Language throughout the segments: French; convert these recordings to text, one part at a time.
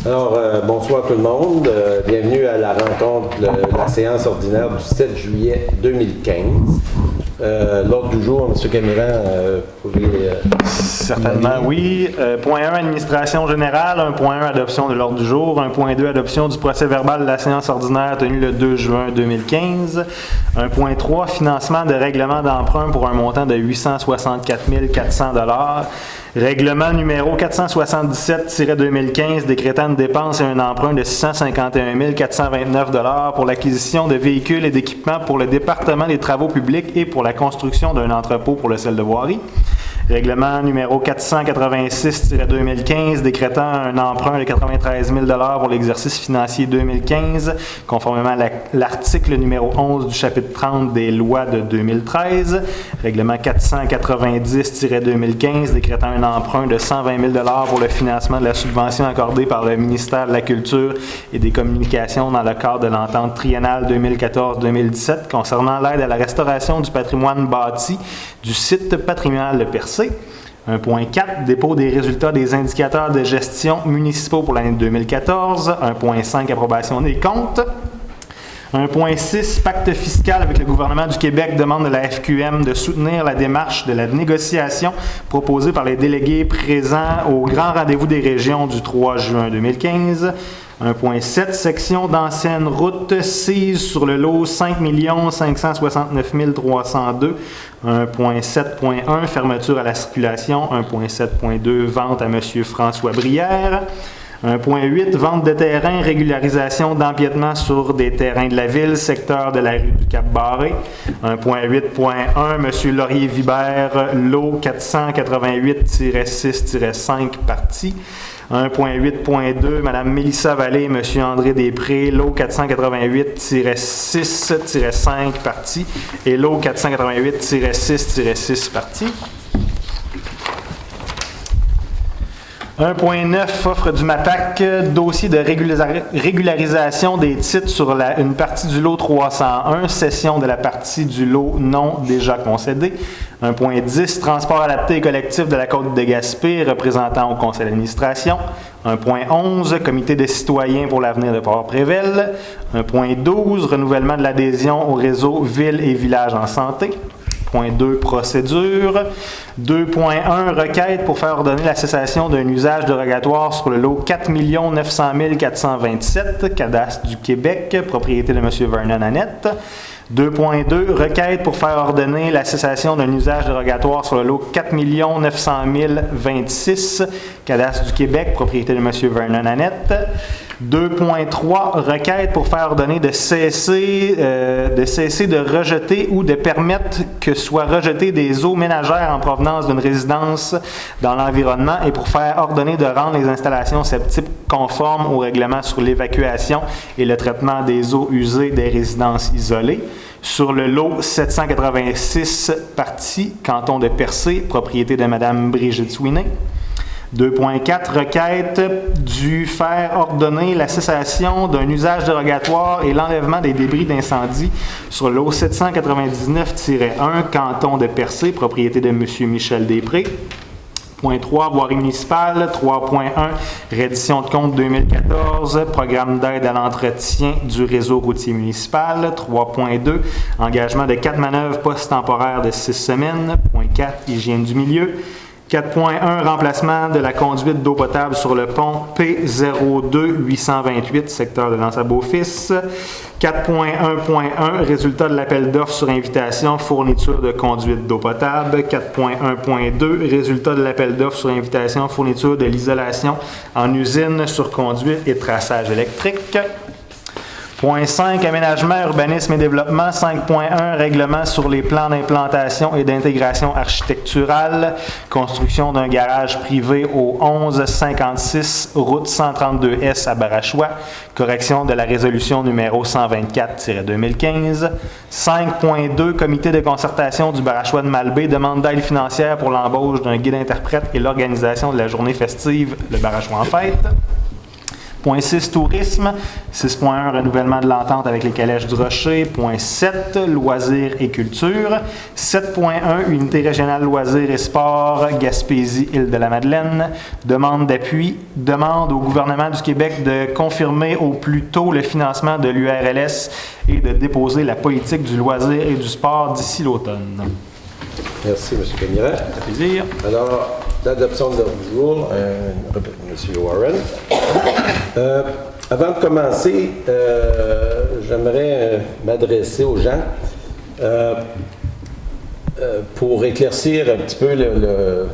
Bonsoir tout le monde. Bienvenue à la rencontre de la séance ordinaire du 7 juillet 2015. L'ordre du jour, M. Camiran, vous pouvez... Certainement, oui. Point 1, administration générale. 1.1, adoption de l'ordre du jour. 1.2, adoption du procès-verbal de la séance ordinaire tenue le 2 juin 2015. 1.3, financement de règlement d'emprunt pour un montant de 864 400 $. Règlement numéro 477-2015 décrétant une dépense et un emprunt de 651 429 $ pour l'acquisition de véhicules et d'équipements pour le département des travaux publics et pour la construction d'un entrepôt pour le sel de voirie. Règlement numéro 486-2015 décrétant un emprunt de 93 000 $ pour l'exercice financier 2015, conformément à l'article numéro 11 du chapitre 30 des lois de 2013. Règlement 490-2015 décrétant un emprunt de 120 000 $ pour le financement de la subvention accordée par le ministère de la Culture et des Communications dans le cadre de l'entente triennale 2014-2017 concernant l'aide à la restauration du patrimoine bâti du site patrimonial de Percé. 1.4, dépôt des résultats des indicateurs de gestion municipaux pour l'année 2014. 1.5, approbation des comptes. 1.6, pacte fiscal avec le gouvernement du Québec demande de la FQM de soutenir la démarche de la négociation proposée par les délégués présents au grand rendez-vous des régions du 3 juin 2015. 1.7, section d'ancienne route sise sur le lot 5 569 302. 1.7.1, fermeture à la circulation. 1.7.2, vente à M. François Brière. 1.8, vente de terrain, régularisation d'empiètement sur des terrains de la ville, secteur de la rue du Cap-Barré. 1.8.1, M. Laurier-Vibert, lot 488-6-5, partie. 1.8.2, Mme Mélissa Vallée et M. André Després, lot 488-6-5, partie. Et lot 488-6-6, partie. 1.9, offre du MATAC, dossier de régularisation des titres sur une partie du lot 301, cession de la partie du lot non déjà concédée. 1.10, transport adapté et collectif de la Côte de Gaspé, représentant au conseil d'administration. 1.11, comité des citoyens pour l'avenir de Port-Prével. 1.12, renouvellement de l'adhésion au réseau Villes et villages en santé. 2.2, procédure. 2.1, requête pour faire ordonner la cessation d'un usage dérogatoire sur le lot 4 900 427, cadastre du Québec, propriété de M. Vernon Annette. 2.2, requête pour faire ordonner la cessation d'un usage dérogatoire sur le lot 4 900 026, cadastre du Québec, propriété de M. Vernon Annette. 2.3, requête pour faire ordonner de cesser de rejeter ou de permettre que soient rejetées des eaux ménagères en provenance d'une résidence dans l'environnement et pour faire ordonner de rendre les installations septiques conformes au règlement sur l'évacuation et le traitement des eaux usées des résidences isolées. Sur le lot 786, partie, canton de Percé, propriété de Mme Brigitte Sweeney. 2.4, requête du faire ordonner la cessation d'un usage dérogatoire et l'enlèvement des débris d'incendie sur le lot 799-1, canton de Percé, propriété de M. Michel Després. 3.3, voirie municipale. 3.1, reddition de compte 2014, programme d'aide à l'entretien du réseau routier municipal. 3.2, engagement de 4 manœuvres post-temporaires de 6 semaines. 4, hygiène du milieu. 4.1, remplacement de la conduite d'eau potable sur le pont P02-828, secteur de l'Anse-à-Beaufils. 4.1.1, résultat de l'appel d'offres sur invitation, fourniture de conduite d'eau potable. 4.1.2, résultat de l'appel d'offres sur invitation, fourniture de l'isolation en usine sur conduite et traçage électrique. Point 5, aménagement, urbanisme et développement. 5.1, règlement sur les plans d'implantation et d'intégration architecturale. Construction d'un garage privé au 1156 route 132S à Barachois. Correction de la résolution numéro 124-2015. 5.2, comité de concertation du Barachois de Malbaie demande d'aide financière pour l'embauche d'un guide interprète et l'organisation de la journée festive Le Barachois en fête. Point 6, tourisme. 6.1, renouvellement de l'entente avec les Calèches du Rocher. Point 7, loisirs et culture. 7.1, unité régionale loisirs et sports, Gaspésie, Île-de-la-Madeleine. Demande d'appui. Demande au gouvernement du Québec de confirmer au plus tôt le financement de l'URLS et de déposer la politique du loisir et du sport d'ici l'automne. Merci, M. Camiran. Ça fait plaisir. Alors, l'adoption de l'ordre du jour, M. Warren. Avant de commencer, j'aimerais m'adresser aux gens pour éclaircir un petit peu le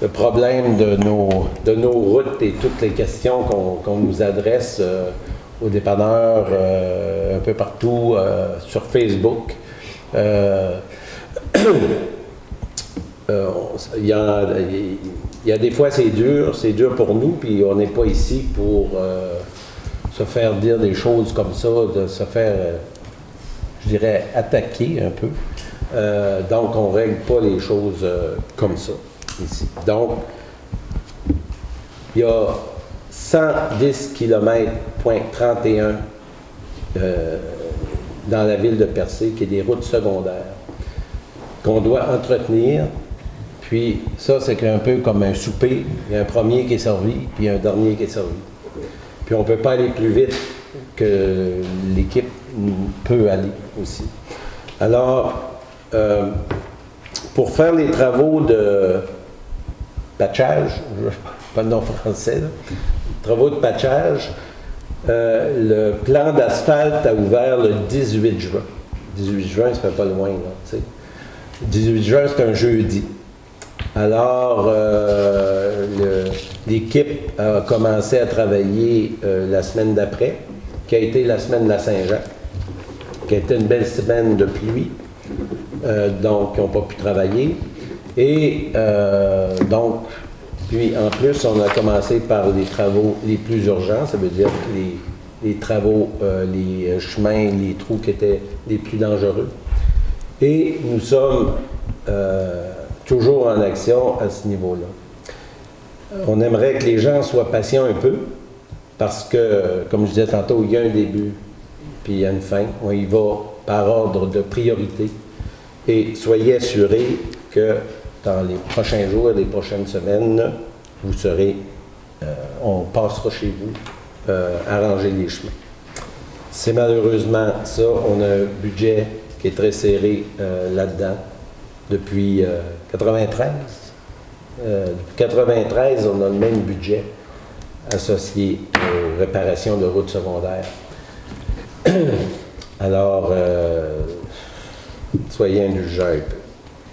problème de nos routes et toutes les questions qu'on nous adresse aux dépanneurs un peu partout sur Facebook. Il y a des fois c'est dur pour nous, puis on n'est pas ici pour se faire dire des choses comme ça, de se faire, je dirais, attaquer un peu. Donc on ne règle pas les choses comme ça ici. Donc, il y a 110 km,31 dans la ville de Percé, qui est des routes secondaires qu'on doit entretenir. Puis ça, c'est un peu comme un souper. Il y a un premier qui est servi, puis un dernier qui est servi. Puis on ne peut pas aller plus vite que l'équipe peut aller aussi. Alors, pour faire les travaux de patchage, pas le nom français, là, travaux de patchage, le plan d'asphalte a ouvert le 18 juin. 18 juin, ça fait pas loin, là, tu sais. 18 juin, c'est un jeudi. Alors, l'équipe a commencé à travailler la semaine d'après, qui a été la semaine de la Saint-Jean, qui a été une belle semaine de pluie, donc ils n'ont pas pu travailler. Et donc, puis en plus, on a commencé par les travaux les plus urgents, ça veut dire les travaux, les chemins, les trous qui étaient les plus dangereux. Et nous sommes toujours en action à ce niveau-là. On aimerait que les gens soient patients un peu, parce que, comme je disais tantôt, il y a un début, puis il y a une fin. On y va par ordre de priorité. Et soyez assurés que dans les prochains jours et les prochaines semaines, vous serez, on passera chez vous, arranger les chemins. C'est malheureusement ça. On a un budget qui est très serré là-dedans depuis 93. Depuis 93, on a le même budget associé aux réparations de routes secondaires. Alors, soyez indulgents un peu.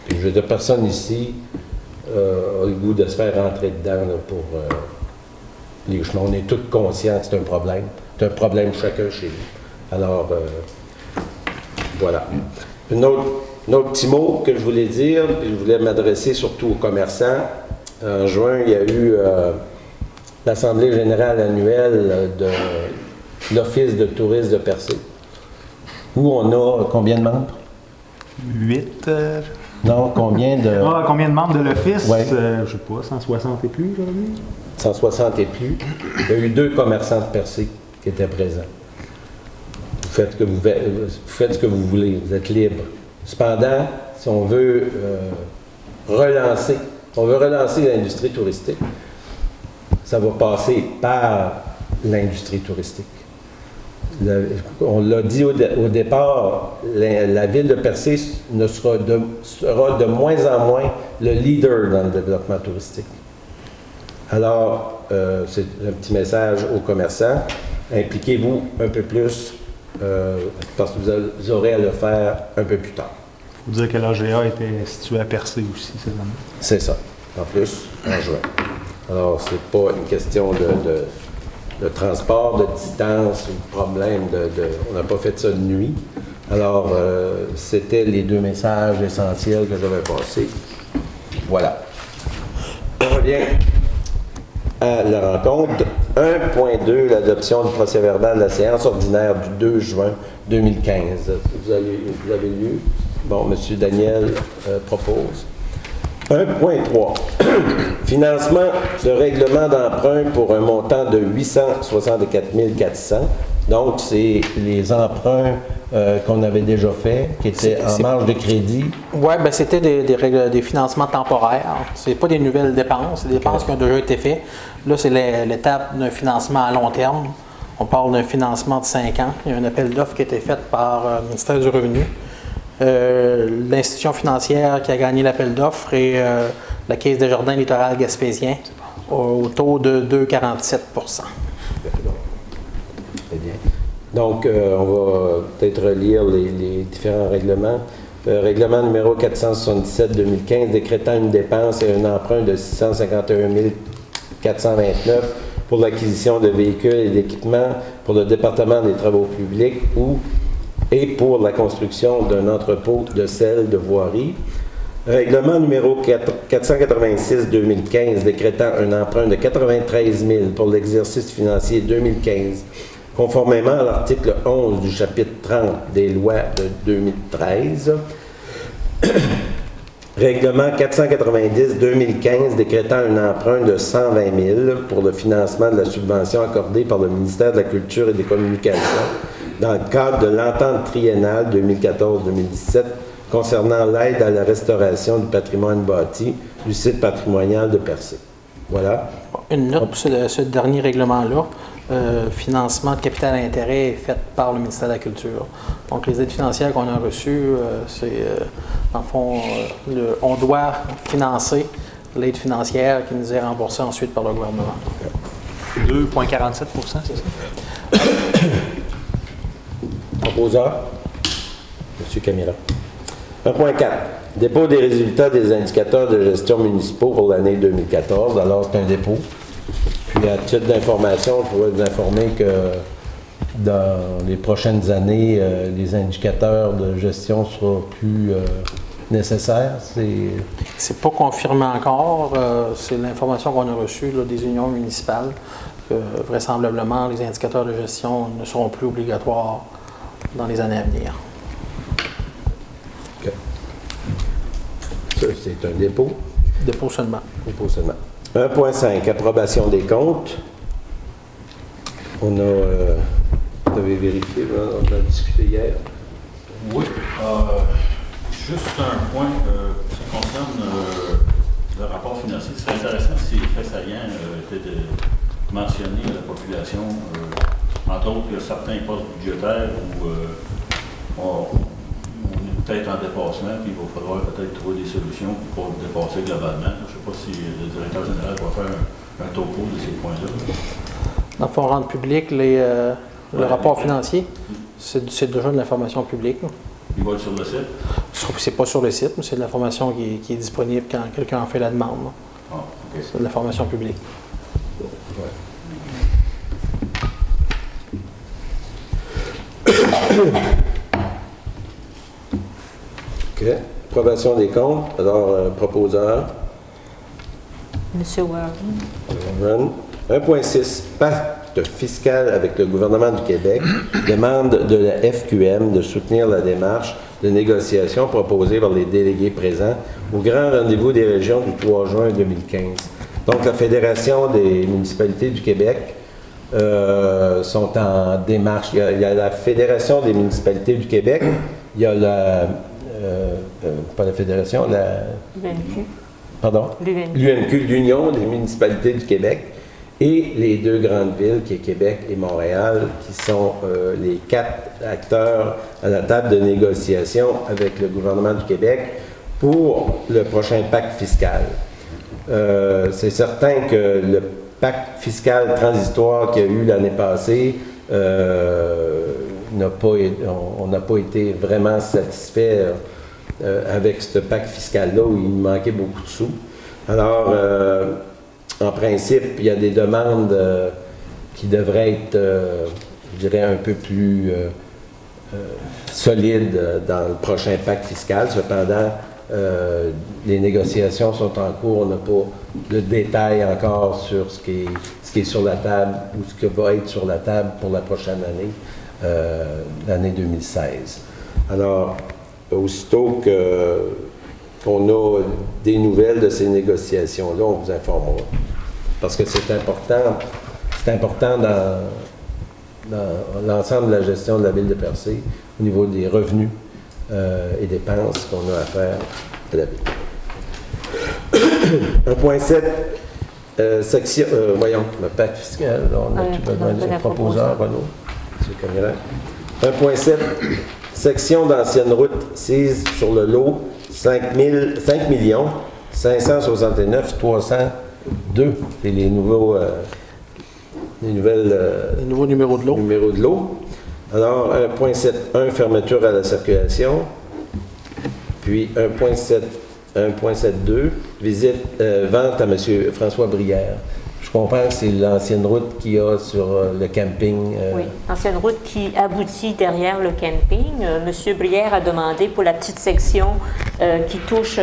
Puis, je veux dire, personne ici a le goût de se faire rentrer dedans là, pour les chemins. On est tous conscients que c'est un problème. C'est un problème chacun chez nous. Alors, voilà. Un autre petit mot que je voulais dire, puis je voulais m'adresser surtout aux commerçants. En juin, il y a eu l'Assemblée générale annuelle de l'Office de tourisme de Percé, où on a combien de membres? 8. Non, combien de... Combien de membres de l'Office? Ouais. Je ne sais pas, 160 et plus aujourd'hui? 160 et plus. Il y a eu 2 commerçants de Percé qui étaient présents. Vous faites ce que vous voulez, vous êtes libre. Cependant, si on veut relancer l'industrie touristique, ça va passer par l'industrie touristique. On l'a dit au départ, la ville de Percé sera de moins en moins le leader dans le développement touristique. Alors, c'est un petit message aux commerçants. Impliquez-vous un peu plus parce que vous aurez à le faire un peu plus tard. Il faut dire que l'AGA était situé à Percé aussi cette année. C'est ça. En plus, en juin. Alors, c'est pas une question de transport, de distance ou de problème. On n'a pas fait ça de nuit. Alors, c'était les 2 messages essentiels que j'avais passés. Voilà. On revient à la rencontre. 1.2, l'adoption du procès-verbal de la séance ordinaire du 2 juin 2015. Vous avez lu? Bon, M. Daniel propose. 1.3. Financement de règlement d'emprunt pour un montant de 864 400. Donc, c'est les emprunts qu'on avait déjà faits, qui étaient en marge de crédit. Oui, ben c'était des financements temporaires. C'est pas des nouvelles dépenses, c'est des dépenses qui ont déjà été faites. Là, c'est l'étape d'un financement à long terme. On parle d'un financement de 5 ans. Il y a un appel d'offres qui a été fait par le ministère du Revenu. L'institution financière qui a gagné l'appel d'offres est la Caisse des Jardins littoral gaspésien au taux de 2,47 %. Très bien. Donc, on va peut-être relire les différents règlements. Règlement numéro 477-2015 décrétant une dépense et un emprunt de 651 429 pour l'acquisition de véhicules et d'équipements pour le département des travaux publics et pour la construction d'un entrepôt de sel de voirie. Règlement numéro 486-2015 décrétant un emprunt de 93 000 pour l'exercice financier 2015, conformément à l'article 11 du chapitre 30 des lois de 2013. Règlement 490-2015 décrétant un emprunt de 120 000 pour le financement de la subvention accordée par le ministère de la Culture et des Communications dans le cadre de l'entente triennale 2014-2017 concernant l'aide à la restauration du patrimoine bâti du site patrimonial de Percé. Voilà. Une note pour ce dernier règlement-là. Financement de capital à intérêt est fait par le ministère de la Culture. Donc, les aides financières qu'on a reçues, c'est, en fond, on doit financer l'aide financière qui nous est remboursée ensuite par le gouvernement. 2,47 %, c'est ça? Proposeur, M. Camila. 1.4. Dépôt des résultats des indicateurs de gestion municipaux pour l'année 2014. Alors, c'est un dépôt. Puis, à titre d'information, je pourrais vous informer que dans les prochaines années, les indicateurs de gestion ne seront plus nécessaires. C'est pas confirmé encore. C'est l'information qu'on a reçue là, des unions municipales. Vraisemblablement, les indicateurs de gestion ne seront plus obligatoires dans les années à venir. OK. Ça, c'est un dépôt. Dépôt seulement. Dépôt seulement. 1.5. Approbation des comptes. On a... vous avez vérifié, on a discuté hier. Oui. Juste un point, ça concerne le rapport financier. Ce serait intéressant si les faits saillants étaient de mentionner à la population, entre autres, il y a certains postes budgétaires où on est peut-être en dépassement, puis il va falloir peut-être trouver des solutions pour dépasser globalement. Je ne sais pas si le directeur général va faire un topo de ces points-là. Dans le fond, rendre public le rapport financier, c'est déjà de l'information publique. Il va être sur le site? C'est pas sur le site, mais c'est de l'information qui est disponible quand quelqu'un en fait la demande. Ah, OK. C'est de l'information publique. Ouais. OK. Approbation des comptes. Alors, proposeur. Monsieur Warren. Warren. 1.6. Pacte fiscal avec le gouvernement du Québec. Demande de la FQM de soutenir la démarche de négociation proposée par les délégués présents au grand rendez-vous des régions du 3 juin 2015. Donc, la Fédération des municipalités du Québec sont en démarche. Il y a la Fédération des municipalités du Québec, il y a pas la Fédération, l'UNQ. Pardon? L'UNQ, l'Union des municipalités du Québec, et les deux grandes villes, qui est Québec et Montréal, qui sont les 4 acteurs à la table de négociation avec le gouvernement du Québec pour le prochain pacte fiscal. C'est certain que le pacte fiscal transitoire qu'il y a eu l'année passée, on n'a pas été vraiment satisfait avec ce pacte fiscal-là où il manquait beaucoup de sous. Alors, en principe, il y a des demandes qui devraient être, je dirais, un peu plus solides dans le prochain pacte fiscal. Cependant, les négociations sont en cours. On n'a pas de détails encore sur ce qui est sur la table ou ce qui va être sur la table pour la prochaine année, l'année 2016. Alors, aussitôt que qu'on a des nouvelles de ces négociations-là, on vous informera. Parce que c'est important dans l'ensemble de la gestion de la ville de Percé, au niveau des revenus et dépenses qu'on a à faire à la ville. 1.7, section, voyons, le pacte fiscal, là, on a tout besoin du proposeur, Renaud, M. Camiran. 1.7, section d'ancienne route sise sur le lot 5 569 302. C'est les nouveaux numéros de lot. Numéros de lot. Alors, 1.7.1, fermeture à la circulation. Puis 1.7.2, vente à M. François Brière. Je comprends que c'est l'ancienne route qu'il y a sur le camping. Oui, ancienne route qui aboutit derrière le camping. Monsieur Brière a demandé pour la petite section qui touche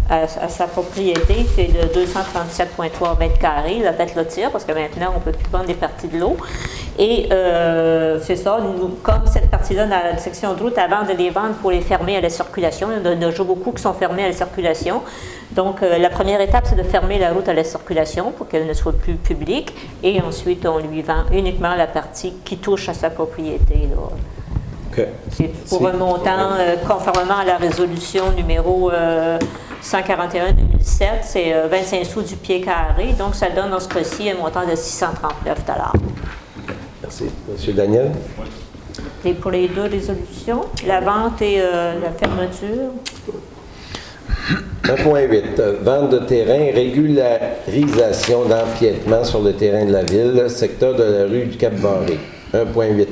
à sa propriété, c'est de 237,3 mètres carrés, la tête lotir, parce que maintenant, on ne peut plus vendre des parties de l'eau. Et c'est ça, comme cette partie-là, dans la section de route, avant de les vendre, il faut les fermer à la circulation. Il y en a déjà beaucoup qui sont fermés à la circulation. Donc, la première étape, c'est de fermer la route à la circulation pour qu'elle ne soit plus publique. Et ensuite, on lui vend uniquement la partie qui touche à sa propriété, là. Okay. C'est pour un montant, conformément à la résolution numéro 141-2007, c'est 25 sous du pied carré. Donc, ça donne dans ce cas-ci un montant de 639 $. Merci. Monsieur Daniel? Oui. Et pour les deux résolutions, la vente et la fermeture. 1.8, vente de terrain, régularisation d'empiètement sur le terrain de la ville, secteur de la rue du Cap-Barré. 1.8.1,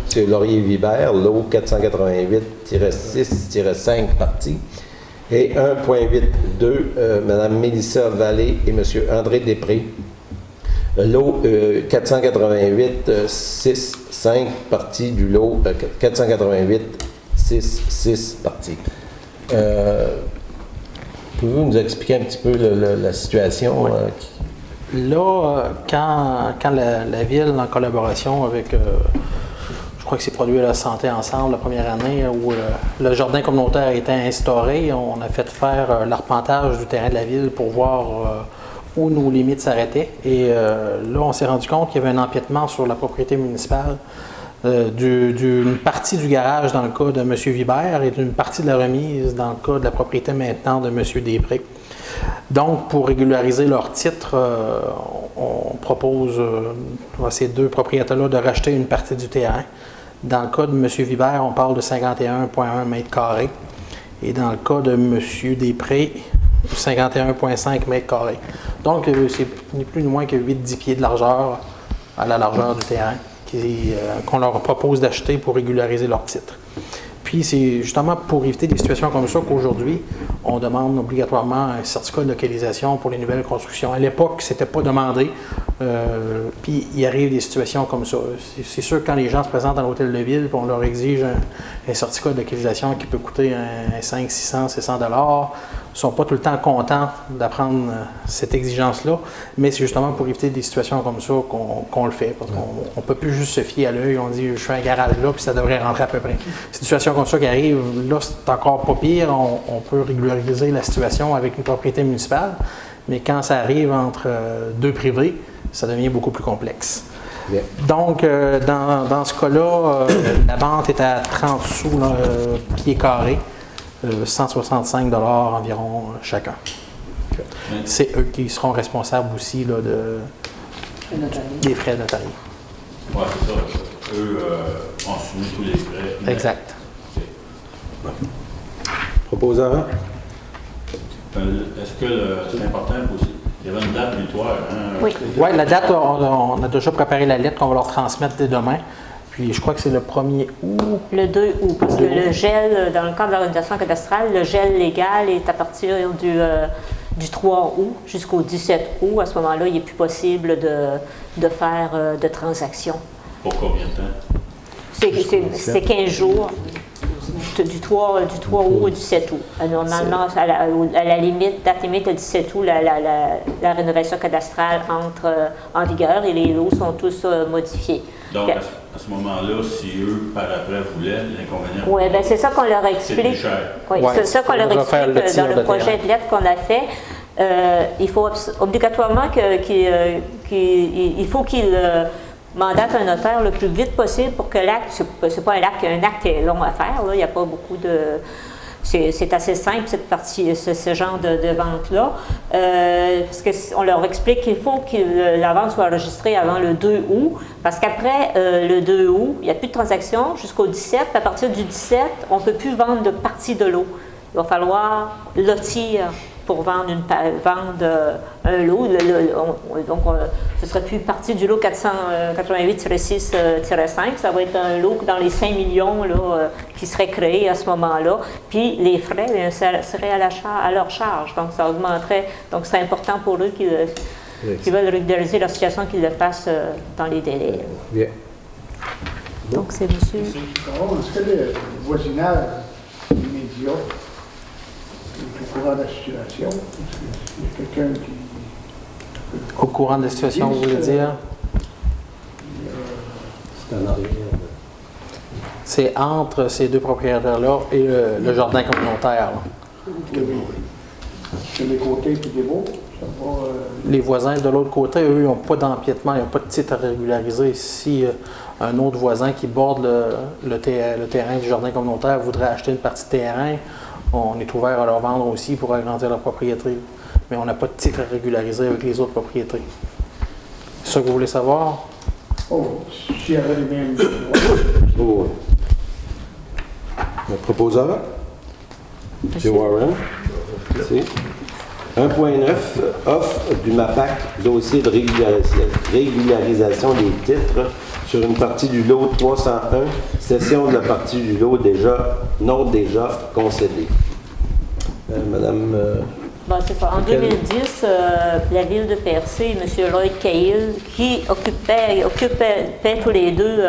c'est Laurier-Vibert, lot 488-6-5 partie. Et 1.8.2, Mme Mélissa Vallée et M. André Després, lot 488-6-5 partie du lot 488-6-6 partie. Pouvez-vous nous expliquer un petit peu la situation? Oui. Là, quand la Ville, en collaboration avec, je crois que c'est Produits de la Santé Ensemble, la première année, où le jardin communautaire a été instauré, on a fait faire l'arpentage du terrain de la Ville pour voir où nos limites s'arrêtaient. Et là, on s'est rendu compte qu'il y avait un empiètement sur la propriété municipale d'une partie du garage dans le cas de M. Vibert et d'une partie de la remise dans le cas de la propriété maintenant de M. Després. Donc, pour régulariser leur titre, on propose à ces deux propriétaires-là de racheter une partie du terrain. Dans le cas de M. Vibert, on parle de 51,1 mètres carrés. Et dans le cas de M. Després, 51,5 mètres carrés. Donc, c'est ni plus ni moins que 8-10 pieds de largeur à la largeur du terrain qu'on leur propose d'acheter pour régulariser leur titre. Puis c'est justement pour éviter des situations comme ça qu'aujourd'hui, on demande obligatoirement un certificat de localisation pour les nouvelles constructions. À l'époque, ce n'était pas demandé. Puis il arrive des situations comme ça. C'est sûr que quand les gens se présentent dans l'hôtel de ville, on leur exige un certificat de localisation qui peut coûter 500, 600, 700 $. Ils ne sont pas tout le temps contents d'apprendre cette exigence-là, mais c'est justement pour éviter des situations comme ça qu'on le fait. Parce qu'on ne peut plus juste se fier à l'œil. On dit, je fais un garage là, puis ça devrait rentrer à peu près. Ces situations comme ça qui arrivent, là, c'est encore pas pire. On peut régulariser la situation avec une propriété municipale, mais quand ça arrive entre deux privés, ça devient beaucoup plus complexe. Bien. Donc, dans ce cas-là, la vente est à 30 sous pied carré, 165 $ environ chacun. Okay. C'est eux qui seront responsables aussi là, des frais de notariés. Oui, c'est ça. Eux ont soumis tous les frais. Exact. Okay. Proposant? Est-ce que c'est important aussi? Il y avait une date butoir. Hein? Oui. Oui, la date, on a déjà préparé la lettre qu'on va leur transmettre dès demain. Puis je crois que c'est le 1er août. Le 2 août, parce que le gel, dans le cadre de l'organisation cadastrale, le gel légal est à partir du 3 août jusqu'au 17 août. À ce moment-là, il n'est plus possible de faire de transactions. Pour combien de temps? C'est 15 jours. Du 3 août au 17 août. Normalement, à la limite, date limite, le 17 août, la rénovation cadastrale entre en vigueur et les lots sont tous modifiés. Donc, à à ce moment-là, si eux, par après, voulaient, l'inconvénient... Oui, bien c'est ça qu'on leur C'est explique. plus cher. Oui, Ouais, c'est ça qu'on on leur va faire le explique tir dans de le projet terrain. de lettre qu'on a fait. Il faut obligatoirement qu'il faut qu'il mandate un notaire le plus vite possible pour que l'acte, c'est pas un acte est long à faire, là, il n'y a pas beaucoup de... C'est assez simple, cette partie, ce genre de vente-là, parce qu'on leur explique qu'il faut que la vente soit enregistrée avant le 2 août, parce qu'après le 2 août, il n'y a plus de transaction jusqu'au 17, puis à partir du 17, on ne peut plus vendre de partie de lot. Il va falloir lotir pour vendre un lot. Donc, ce ne serait plus partie du lot 488-6-5. Ça va être un lot dans les 5 millions là, qui serait créé à ce moment-là. Puis, les frais bien, ça serait à leur charge. Donc, ça augmenterait. Donc, c'est important pour eux qui veulent régulariser leur situation qu'ils le fassent dans les délais. Bien. Donc, c'est monsieur... Est-ce que le voisinage immédiat est au courant de la situation? Est-ce qu'il y a quelqu'un qui... Au courant de la situation, vous voulez dire? C'est en arrière. C'est entre ces deux propriétaires-là et le jardin communautaire. Là. Sur les côtés qui dévouent, ça va... Les voisins de l'autre côté, eux, n'ont pas d'empiètement, ils n'ont pas de titre à régulariser. Si un autre voisin qui borde le terrain du jardin communautaire voudrait acheter une partie de terrain, on est ouvert à leur vendre aussi pour agrandir leur propriété. Mais on n'a pas de titre à régulariser avec les autres propriétés. C'est ça que vous voulez savoir? Oh, s'il y avait les mêmes... Oh. Le proposeur? M. Warren. Merci. 1.9, offre du MAPAC, dossier de régularisation des titres sur une partie du lot 301, cession de la partie du lot non déjà concédée. Madame... Bon, c'est ça. En 2010, la ville de Percé et M. Lloyd Cahill, qui occupaient tous les deux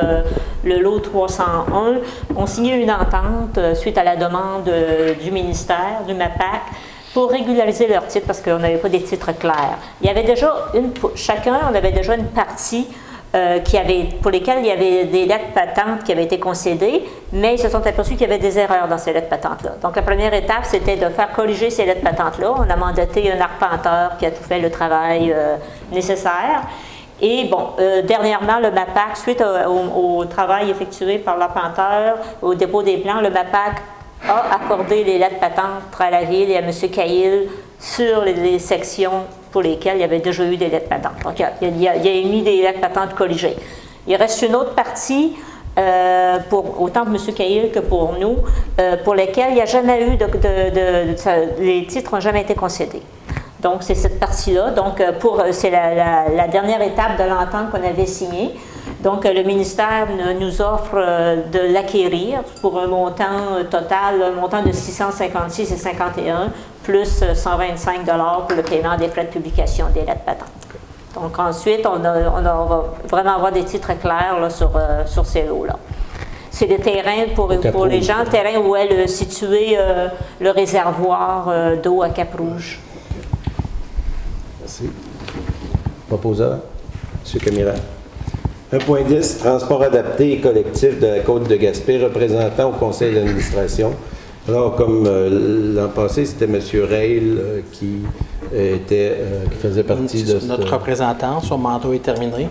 le lot 301, ont signé une entente suite à la demande du ministère, du MAPAC, pour régulariser leurs titres parce qu'on n'avait pas des titres clairs. Il y avait déjà on avait déjà une partie pour lesquelles il y avait des lettres patentes qui avaient été concédées, mais ils se sont aperçus qu'il y avait des erreurs dans ces lettres patentes-là. Donc, la première étape, c'était de faire corriger ces lettres patentes-là. On a mandaté un arpenteur qui a tout fait le travail nécessaire. Et bon, dernièrement, le MAPAC, suite au travail effectué par l'arpenteur, au dépôt des plans, le MAPAC a accordé les lettres patentes à la ville et à M. Cahill sur les sections pour lesquelles il y avait déjà eu des lettres patentes. Donc, il a émis des lettres patentes corrigées. Il reste une autre partie, autant pour M. Cahill que pour nous, pour lesquelles il n'y a jamais eu les titres n'ont jamais été concédés. Donc, c'est cette partie-là. Donc, c'est la dernière étape de l'entente qu'on avait signée. Donc, le ministère nous offre de l'acquérir pour un montant total, un montant de 656,51 plus 125 $ pour le paiement des frais de publication des lettres patentes. Donc, ensuite, on va vraiment avoir des titres clairs là, sur ces lots-là. C'est le terrain pour les gens, le terrain où est situé le réservoir d'eau à Cap-Rouge. Merci. Proposeur, M. Camira. 1.10, transport adapté et collectif de la Côte-de-Gaspé, représentant au conseil d'administration. Alors, comme l'an passé, c'était M. Reil qui faisait partie de... Notre représentant, son mandat est terminé.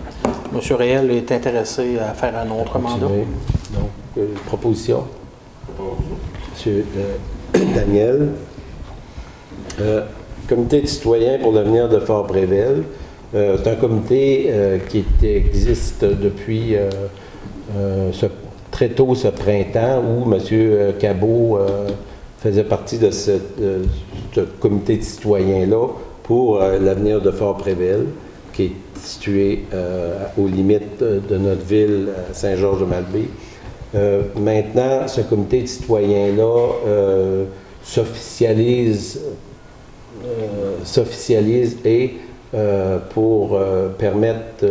M. Réel est intéressé à faire un autre mandat. Donc, proposition. M. Daniel. Comité de citoyens pour l'avenir de Fort-Préville. C'est un comité qui existe depuis très tôt ce printemps où M. Cabot faisait partie de ce comité de citoyens-là pour l'avenir de Fort-Préville, qui est situé aux limites de notre ville, Saint-Georges-de-Malbaie. Maintenant, ce comité de citoyens-là s'officialise et pour permettre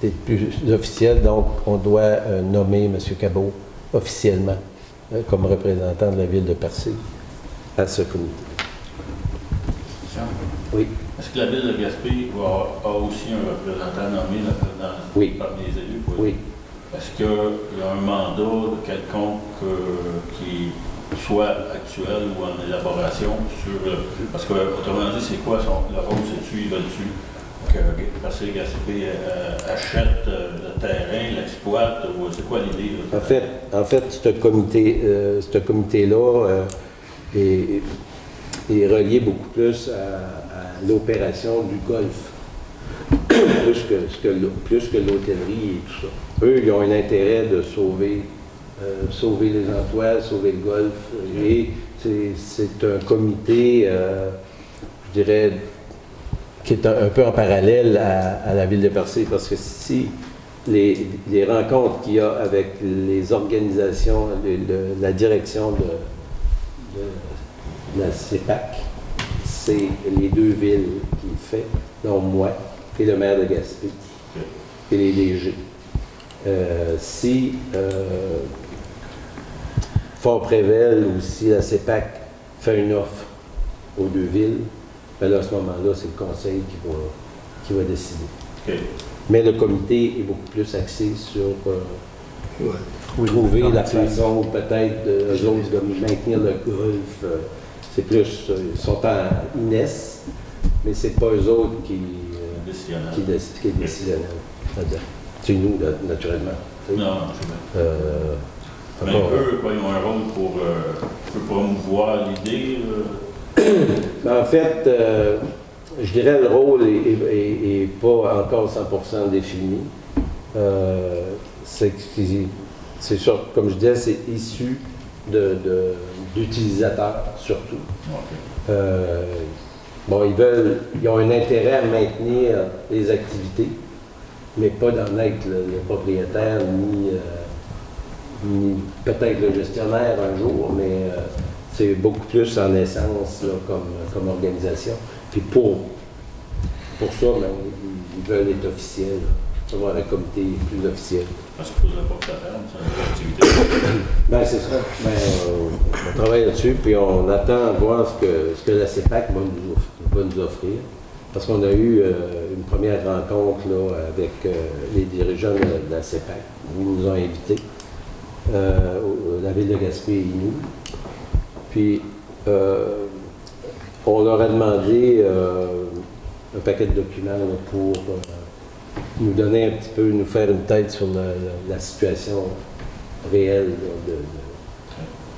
d'être plus officiel, donc on doit nommer M. Cabot officiellement comme représentant de la ville de Percé à ce comité. Oui. Est-ce que la ville de Gaspé a aussi un représentant nommé parmi les élus? Oui. Est-ce qu'il y a un mandat quelconque qui soit actuel ou en élaboration sur... parce que, autrement dit, c'est quoi le rôle? C'est-tu, ils veulent-tu que Passer Gaspé achète le terrain, l'exploite, ou c'est quoi l'idée? En fait, ce comité-là est relié beaucoup plus à l'opération du golf, plus que l'hôtellerie et tout ça. Eux, ils ont un intérêt de sauver les emplois, sauver le golf, et c'est un comité, je dirais, qui est un peu en parallèle à la ville de Percé, parce que si les rencontres qu'il y a avec les organisations, la direction de la CEPAC, c'est les deux villes qui le fait, donc moi et le maire de Gaspé, et les DG. Si Fort-Prével ou si la CEPAC fait une offre aux deux villes, ben là, à ce moment-là, c'est le conseil qui va décider. Okay. Mais le comité est beaucoup plus axé sur trouver la façon peut-être eux autres de maintenir le golf. C'est plus, ils sont en INES, mais c'est pas eux autres qui est décisionnel. C'est nous, naturellement. Non, je sais bien. Mais eux, ils ont un rôle pour promouvoir l'idée. En fait, je dirais le rôle n'est pas encore 100% défini. C'est sûr, comme je disais, c'est issu d'utilisateurs surtout. Okay. Ils ont un intérêt à maintenir les activités, mais pas d'en être le propriétaire ni peut-être le gestionnaire un jour, mais c'est beaucoup plus en essence là, comme organisation. Puis pour ça, ben, ils veulent être officiels, avoir un comité plus officiel. Parce qu'il ne faudrait pas que ça ferme, c'est une activité. Ben, c'est ça. On travaille là-dessus, puis on attend de voir ce que la CEPAC va nous offrir. Parce qu'on a eu une première rencontre là, avec les dirigeants de la CEPAC. Ils nous ont invités, la ville de Gaspé et nous. Puis, on leur a demandé un paquet de documents là, pour nous donner un petit peu, nous faire une tête sur la situation réelle là,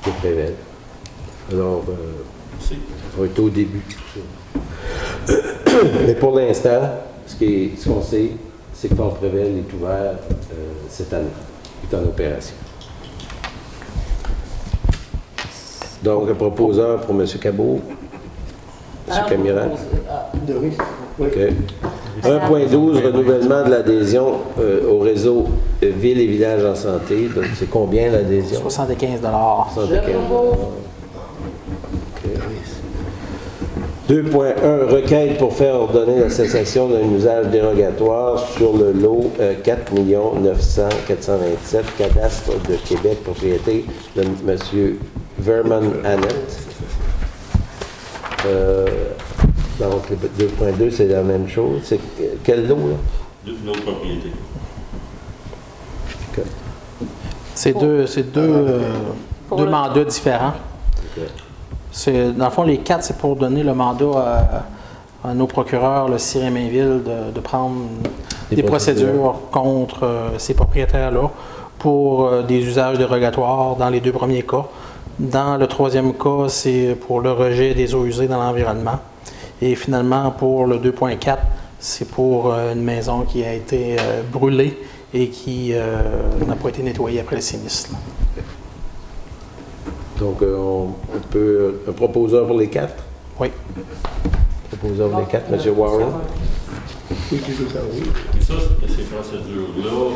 de Prével. Alors, on est au début. Mais pour l'instant, ce qu'on sait, c'est que Fort-Prével est ouvert cette année, est en opération. Donc, un proposeur pour M. Cabot, M. Camiran. OK. 1.12, renouvellement de l'adhésion au réseau Villes et Villages en santé. Donc, c'est combien l'adhésion? 75 $. 75 2.1, requête pour faire ordonner la cessation d'un usage dérogatoire sur le lot 4 900 427, cadastre de Québec, propriété de M. Vernon Annett. Donc, 2.2, c'est la même chose. C'est quel lot, là? Une autre propriété. Okay. C'est deux mandats différents. Okay. Dans le fond, les 4, c'est pour donner le mandat à nos procureurs, le CIR Mainville, de prendre des procédures contre ces propriétaires-là pour des usages dérogatoires dans les 2 premiers cas. Dans le 3e cas, c'est pour le rejet des eaux usées dans l'environnement. Et finalement, pour le 2.4, c'est pour une maison qui a été brûlée et qui n'a pas été nettoyée après le sinistre. Donc, on peut... Un proposeur pour les 4? Oui. Proposeur pour les 4, M. Warren? Et ça, ces procédures-là,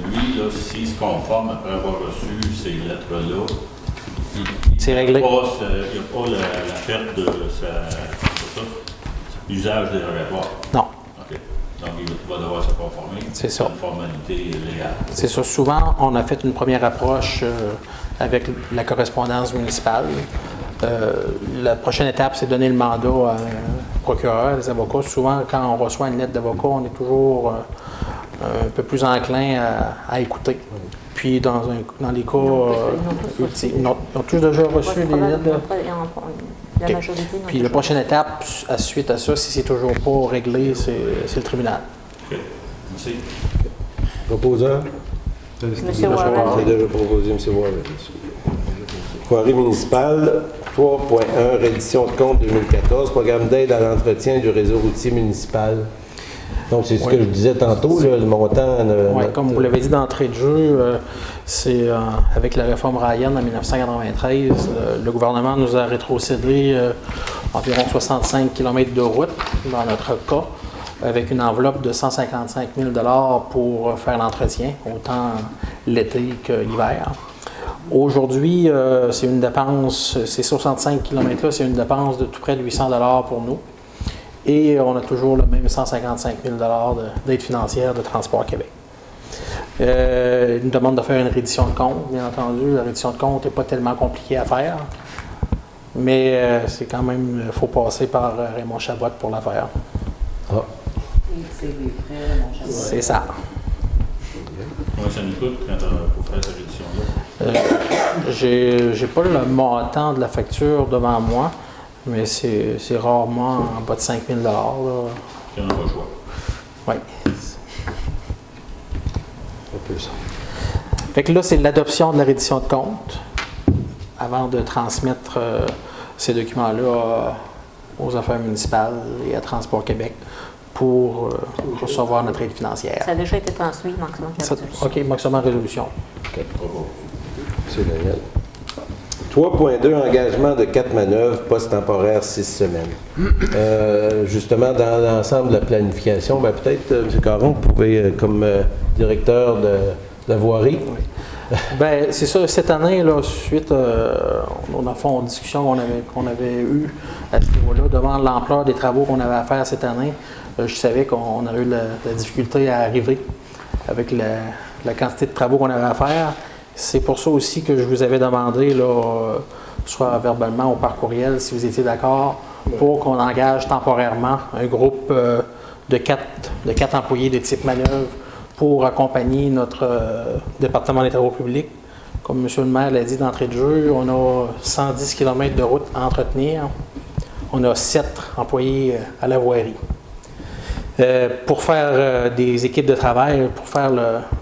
lui, là, s'il se conforme après avoir reçu ces lettres-là, c'est réglé. Il n'y a pas la perte de l'usage dérogatoire. Non. OK. Donc, il va devoir se conformer. C'est ça. Une formalité légale. C'est ça. Souvent, on a fait une première approche avec la correspondance municipale. La prochaine étape, c'est donner le mandat à un procureur, des avocats. Souvent, quand on reçoit une lettre d'avocat, on est toujours un peu plus enclin à écouter. Puis, dans les cas ils ont tous déjà reçu des lettres. La OK. majorité n'ont Puis, la toujours- prochaine étape, suite à ça, si c'est toujours pas réglé, c'est le tribunal. OK. Merci. Proposeur? Monsieur Warren. C'est déjà proposé, M. Warren. Voirie municipale, 3.1, reddition de compte 2014, programme d'aide à l'entretien du réseau routier municipal. Donc, c'est ce que je disais tantôt, là, le montant. Oui, comme vous l'avez dit d'entrée de jeu, c'est avec la réforme Ryan en 1993, le gouvernement nous a rétrocédé environ 65 km de route, dans notre cas, avec une enveloppe de 155 000 $ pour faire l'entretien, autant l'été que l'hiver. Aujourd'hui, c'est une dépense, ces 65 km-là, c'est une dépense de tout près de 800 $ pour nous. Et on a toujours le même 155 000 $ d'aide financière de Transport Québec. Ils nous demandent de faire une reddition de compte. Bien entendu, la reddition de compte n'est pas tellement compliquée à faire, mais c'est quand même, il faut passer par Raymond Chabot pour la faire. Ah, C'est des frais, mon cher. C'est ça. Combien ça nous coûte pour faire cette édition-là? J'ai pas le montant de la facture devant moi, mais c'est rarement en bas de 5 000 $. Là. Puis on n'a pas le choix. Oui. un peu ça. Fait que là, c'est l'adoption de la reddition de compte avant de transmettre ces documents-là aux affaires municipales et à Transport Québec pour recevoir notre aide financière. Ça a déjà été transmis, maximum Ça- 4 OK, maximum résolution. C'est Daniel. 3.2, engagement de 4 manœuvres, poste temporaire 6 semaines. Justement, dans l'ensemble de la planification, ben peut-être, M. Caron, vous pouvez, comme directeur de la voirie, Bien, c'est ça, cette année, là, suite au fond, aux discussions qu'on avait eues à ce niveau-là, devant l'ampleur des travaux qu'on avait à faire cette année, je savais qu'on avait eu la difficulté à arriver avec la quantité de travaux qu'on avait à faire. C'est pour ça aussi que je vous avais demandé, là, soit verbalement ou par courriel, si vous étiez d'accord, pour qu'on engage temporairement un groupe de quatre employés de type manœuvre pour accompagner notre département des travaux publics. Comme M. le maire l'a dit d'entrée de jeu, on a 110 km de route à entretenir. On a 7 employés à la voirie. Pour faire des équipes de travail, pour faire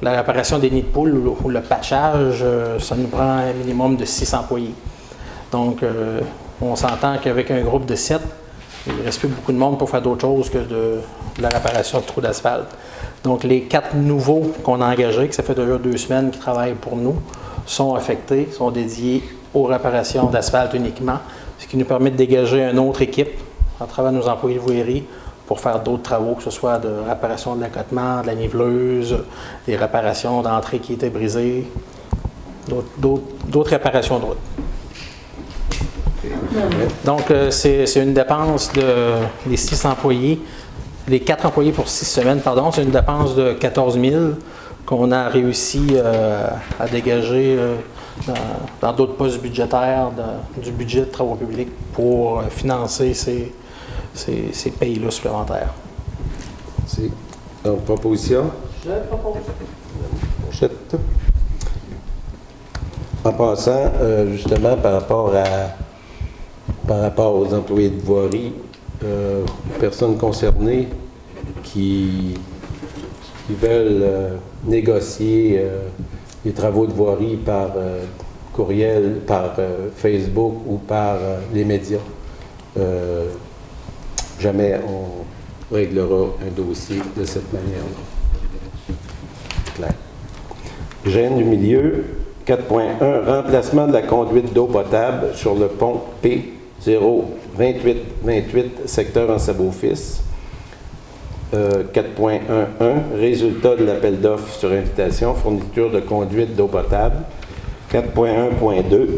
la réparation des nids de poules ou le patchage, ça nous prend un minimum de 6 employés. Donc, on s'entend qu'avec un groupe de 7, il ne reste plus beaucoup de monde pour faire d'autres choses que de la réparation de trous d'asphalte. Donc, les 4 nouveaux qu'on a engagés, que ça fait déjà 2 semaines qu'ils travaillent pour nous, sont affectés, sont dédiés aux réparations d'asphalte uniquement, ce qui nous permet de dégager une autre équipe à travers nos employés de voirie pour faire d'autres travaux, que ce soit de réparation de l'accotement, de la niveleuse, des réparations d'entrée qui étaient brisées, d'autres réparations de route. Donc, c'est une dépense des 6 employés, les 4 employés pour 6 semaines, pardon, c'est une dépense de 14 000 qu'on a réussi à dégager dans d'autres postes budgétaires du budget de travaux publics pour financer ces pays-là supplémentaires. c'est donc proposition. Je propose. Manchette. En passant, justement, par rapport aux employés de voirie, aux personnes concernées qui veulent négocier les travaux de voirie par courriel, par Facebook ou par les médias, jamais on réglera un dossier de cette manière-là. Clair. Gêne du milieu, 4.1, remplacement de la conduite d'eau potable sur le pont P02828, secteur en Sabot-Fils. 4.11, résultat de l'appel d'offres sur invitation, fourniture de conduite d'eau potable. 4.1.2,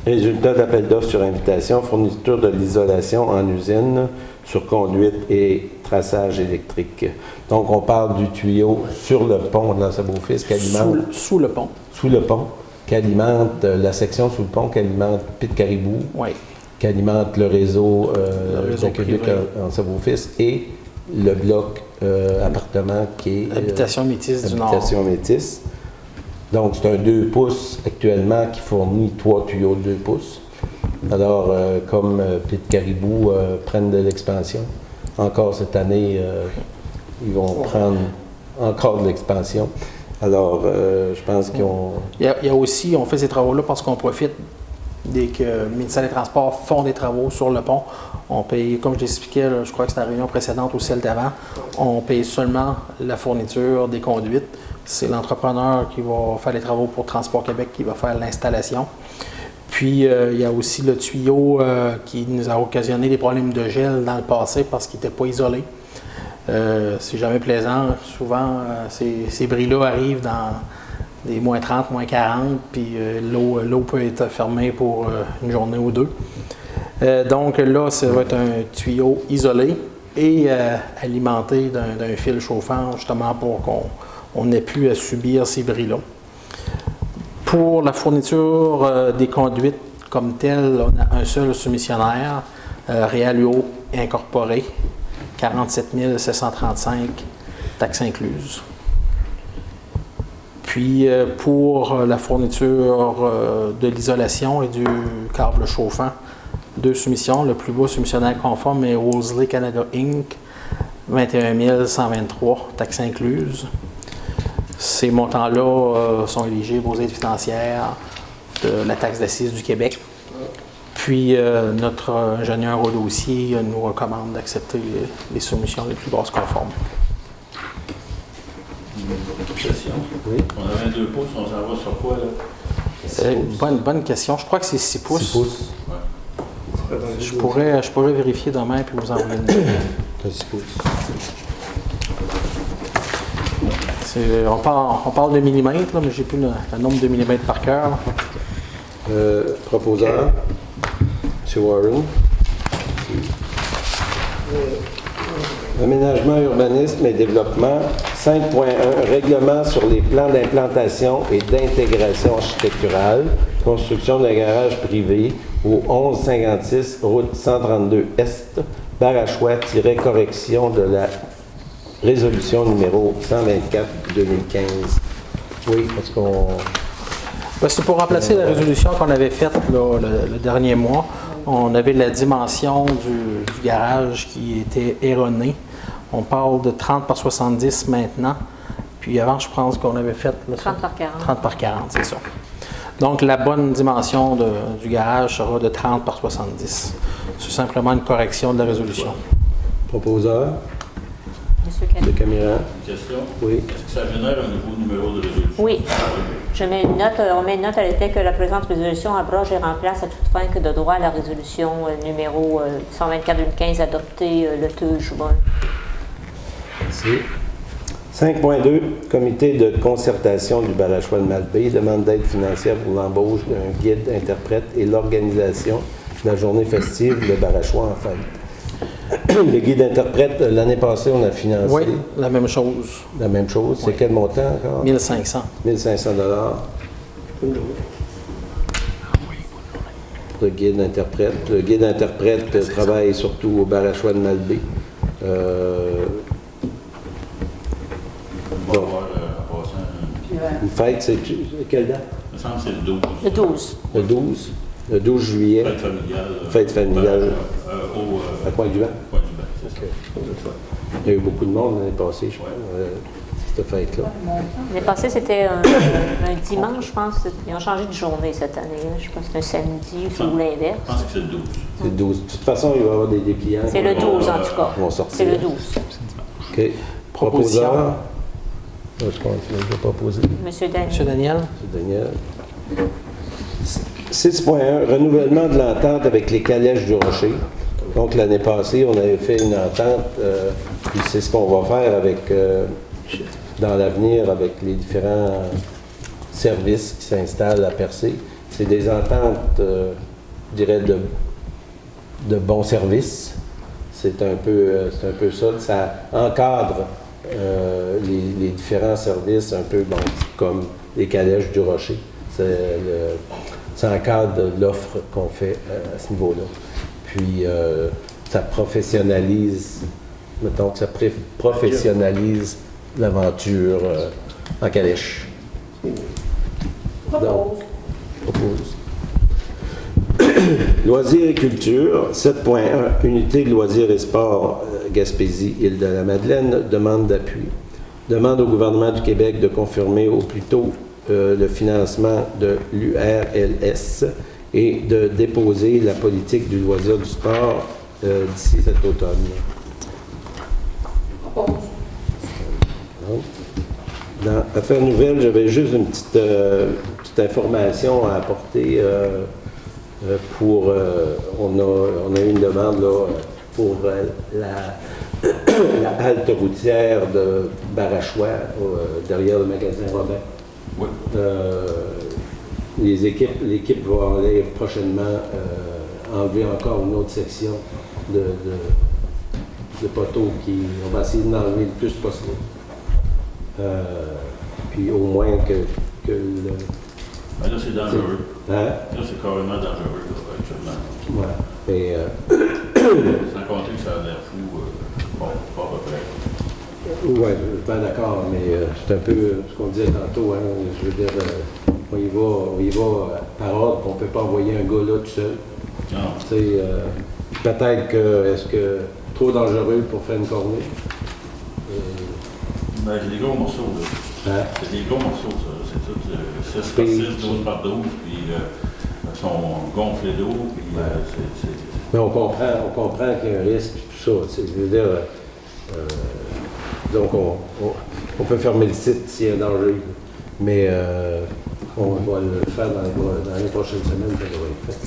résultat de l'appel d'offres sur invitation, fourniture de l'isolation en usine sur conduite et traçage électrique. Donc, on parle du tuyau sur le pont dans Sabot-Fils qui alimente Sous le pont. sous le pont, qui alimente la section sous le pont, qui alimente Pit-Caribou, Oui. qui alimente le réseau réseau d'aqueduc privé. en Savo-Fils et le bloc appartement qui est Habitation métisse du Nord. Habitation métisse. Donc, c'est un 2 pouces actuellement qui fournit 3 tuyaux de 2 pouces. Alors, comme Pit-Caribou prennent de l'expansion, encore cette année, ils vont prendre encore de l'expansion. Alors, je pense qu'ils ont... Il y a aussi, on fait ces travaux-là parce qu'on profite dès que le ministère des Transports font des travaux sur le pont. On paye, comme je l'expliquais, là, je crois que c'était la réunion précédente ou celle d'avant, on paye seulement la fourniture des conduites. C'est l'entrepreneur qui va faire les travaux pour Transport Québec qui va faire l'installation. Puis, il y a aussi le tuyau qui nous a occasionné des problèmes de gel dans le passé parce qu'il n'était pas isolé. C'est jamais plaisant. Souvent, ces bris-là arrivent dans des moins 30, moins 40, puis l'eau peut être fermée pour une journée ou deux. Donc là, ça va être un tuyau isolé et alimenté d'un fil chauffant, justement pour qu'on n'ait plus à subir ces bris-là. Pour la fourniture des conduites comme telles, on a un seul soumissionnaire, Realuo Incorporé, 47 735, taxes incluses. Puis pour la fourniture de l'isolation et du câble chauffant, 2 soumissions. Le plus bas soumissionnaire conforme est Wolseley Canada Inc., 21 123, taxes incluses. Ces montants-là sont éligibles aux aides financières de la taxe d'assises du Québec. Puis, notre ingénieur au dossier nous recommande d'accepter les soumissions les plus basses conformes. Question. Oui. On avait un 2 pouces, on s'en va sur quoi, là? Bonne question. Je crois que c'est 6 pouces. 6 pouces. Ouais. Je pourrais vérifier demain puis vous envoyer une. 6 pouces. On parle de millimètres, là, mais j'ai plus le nombre de millimètres par cœur. Proposeur, M. Warren. Aménagement, urbanisme et développement. 5.1, règlement sur les plans d'implantation et d'intégration architecturale, construction d'un garage privé au 1156 route 132 Est, Barachois-correction de la résolution numéro 124-2015. Oui, parce qu'on... C'est pour remplacer la résolution qu'on avait faite là, le dernier mois. On avait la dimension du garage qui était erronée. On parle de 30 par 70 maintenant. Puis avant, je pense qu'on avait fait... Là, 30 par 40. 30 par 40, c'est ça. Donc, la bonne dimension du garage sera de 30 par 70. C'est simplement une correction de la résolution. Proposeur, Monsieur de Canet. Caméra. Question. Oui. Est-ce que ça génère un nouveau numéro de résolution? Oui. On met une note à l'effet que la présente résolution abroge et remplace à toute fin que de droit la résolution numéro 124-2015 adoptée le 2 juin. Merci. 5.2, comité de concertation du Barachois de Malbaie, demande d'aide financière pour l'embauche d'un guide interprète et l'organisation de la journée festive de Barachois en fête. Le guide interprète, l'année passée, on a financé Oui, la même chose. la même chose. C'est Oui. quel montant encore? 1500. 1500 $. Le guide interprète. Le guide interprète travaille surtout au Barachois de Malbaie. On va voir en passant. Une fête, c'est quelle date? Il me semble que c'est le 12. Le 12. Le 12. Le 12 juillet. Fête familiale. Fête familiale. Au À Pointe-du-Vent. Pointe-du-Vent, c'est ça. Il y a eu beaucoup de monde l'année passée, je crois, cette fête-là. L'année passée, c'était un dimanche, je pense. Ils ont changé de journée cette année. Je pense que c'est un samedi ou l'inverse. Je pense que c'est le 12. C'est le 12. De toute façon, il va y avoir des dépliants. C'est le 12 en tout cas. Qui vont sortir. C'est le 12. OK. Proposition. Proposeur. Je vais proposer. Monsieur Daniel. Monsieur Daniel? C'est Daniel. 6.1, renouvellement de l'entente avec les calèches du Rocher. Donc, l'année passée, on avait fait une entente, puis c'est ce qu'on va faire avec, dans l'avenir avec les différents services qui s'installent à Percé. C'est des ententes, je dirais, de bons services. C'est un peu ça. Ça encadre les différents services, un peu bon, comme les calèches du Rocher. Ça encadre l'offre qu'on fait à ce niveau-là. Puis, ça professionnalise, mettons que ça professionnalise l'aventure en calèche. Donc, propose. Loisirs et culture, 7.1, unité de loisirs et sports, Gaspésie, Île-de-la-Madeleine, demande d'appui. Demande au gouvernement du Québec de confirmer au plus tôt le financement de l'URLS et de déposer la politique du loisir du sport d'ici cet automne. Dans Affaires nouvelles, j'avais juste une petite information à apporter on a eu une demande là, pour la halte routière de Barachois, derrière le magasin Robin. Oui. L'équipe va aller prochainement enlever encore une autre section de poteaux on va essayer d'enlever le plus possible. Puis au moins que le... Ben là, c'est dangereux. Hein? Là, c'est carrément dangereux, là, actuellement. Ouais. Mais, sans compter que ça a l'air fou, bon, pas à peu près. oui, je suis pas d'accord, mais c'est un peu ce qu'on disait tantôt. Hein, je veux dire, on y va par ordre, on ne peut pas envoyer un gars là tout seul. Non. Peut-être que, est-ce que trop dangereux pour faire une cornée? Ben, j'ai des gros morceaux, là. Hein? C'est des gros morceaux, ça. C'est tout 6 par 6, 12 par 12, puis ils sont gonflés d'eau, puis c'est... Mais on comprend qu'il y a un risque, puis tout ça. Je veux dire, donc on peut fermer le site s'il y a un danger, mais on va le faire dans les prochaines semaines, ça devrait être fait.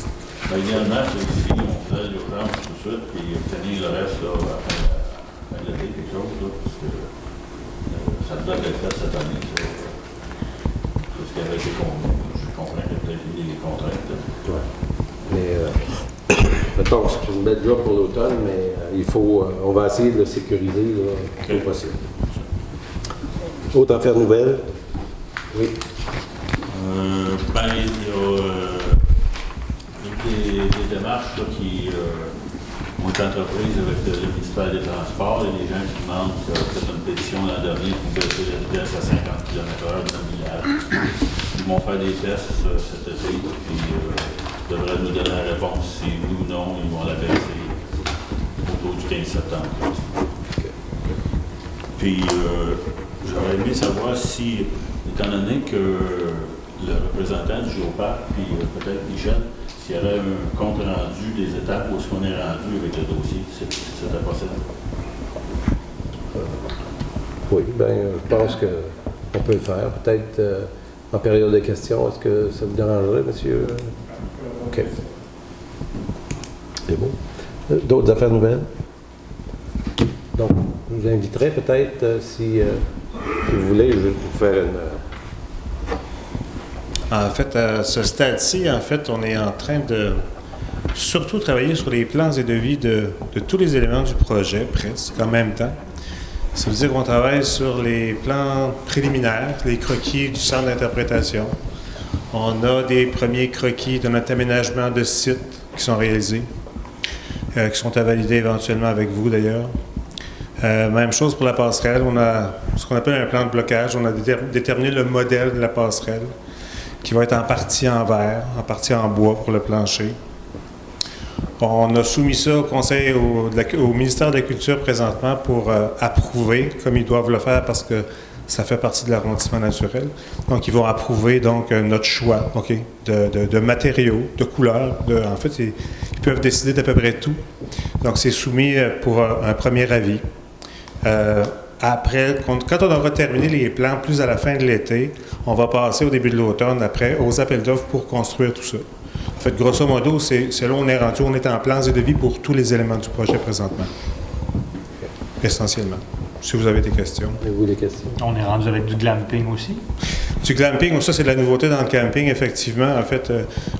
Ben, idéalement, c'est ici, on faisait l'urgence tout de suite, puis obtenir le reste, là, à la fin de l'été, quelque chose, là, parce que ça devrait être fait cette année, ça. C'est ce qui avait été convenu. Je comprends qu'il y a peut-être eu des contraintes. Ouais. Mais, mettons, c'est une belle job pour l'automne, mais on va essayer de le sécuriser le plus possible. Autre affaire nouvelle? Oui. Ben, il y a des démarches là, qui ont été entreprises avec le ministère des Transports. Il y a des gens qui demandent, qui ont fait une pétition l'an dernier pour baisser la vitesse à 50 km/h dans le village. Ils vont faire des tests cet été, puis devraient nous donner la réponse si oui ou non, ils vont la baisser autour du 15 septembre. Puis, j'aurais aimé savoir si, étant donné que le représentant du Géoparc, puis peut-être Michel, s'il y aurait un compte rendu des étapes où est-ce qu'on est rendu avec le dossier, c'était possible. Oui, bien, je pense qu'on peut le faire. Peut-être en période de questions, est-ce que ça vous dérangerait, monsieur? OK. C'est bon. D'autres affaires nouvelles? Donc, je vous inviterai peut-être, si vous voulez, je vais vous faire une... En fait, à ce stade-ci, on est en train de surtout travailler sur les plans et devis de tous les éléments du projet, presque, en même temps. Ça veut dire qu'on travaille sur les plans préliminaires, les croquis du centre d'interprétation. On a des premiers croquis de notre aménagement de site qui sont réalisés, qui sont à valider éventuellement avec vous d'ailleurs. Même chose pour la passerelle. On a ce qu'on appelle un plan de blocage. On a déterminé le modèle de la passerelle, qui va être en partie en verre, en partie en bois pour le plancher. On a soumis ça au ministère de la Culture présentement pour approuver, comme ils doivent le faire parce que ça fait partie de l'arrondissement naturel. Donc, ils vont approuver notre choix de matériaux, de couleurs. En fait, ils peuvent décider d'à peu près tout. Donc, c'est soumis pour un premier avis. Après, quand on aura terminé les plans plus à la fin de l'été, on va passer au début de l'automne, après, aux appels d'offres pour construire tout ça. En fait, grosso modo, c'est là où on est rendu. On est en plans et devis pour tous les éléments du projet présentement. Essentiellement. Si vous avez des questions. Avez-vous des questions? On est rendu avec du glamping aussi. Du glamping, ça, c'est de la nouveauté dans le camping, effectivement. En fait,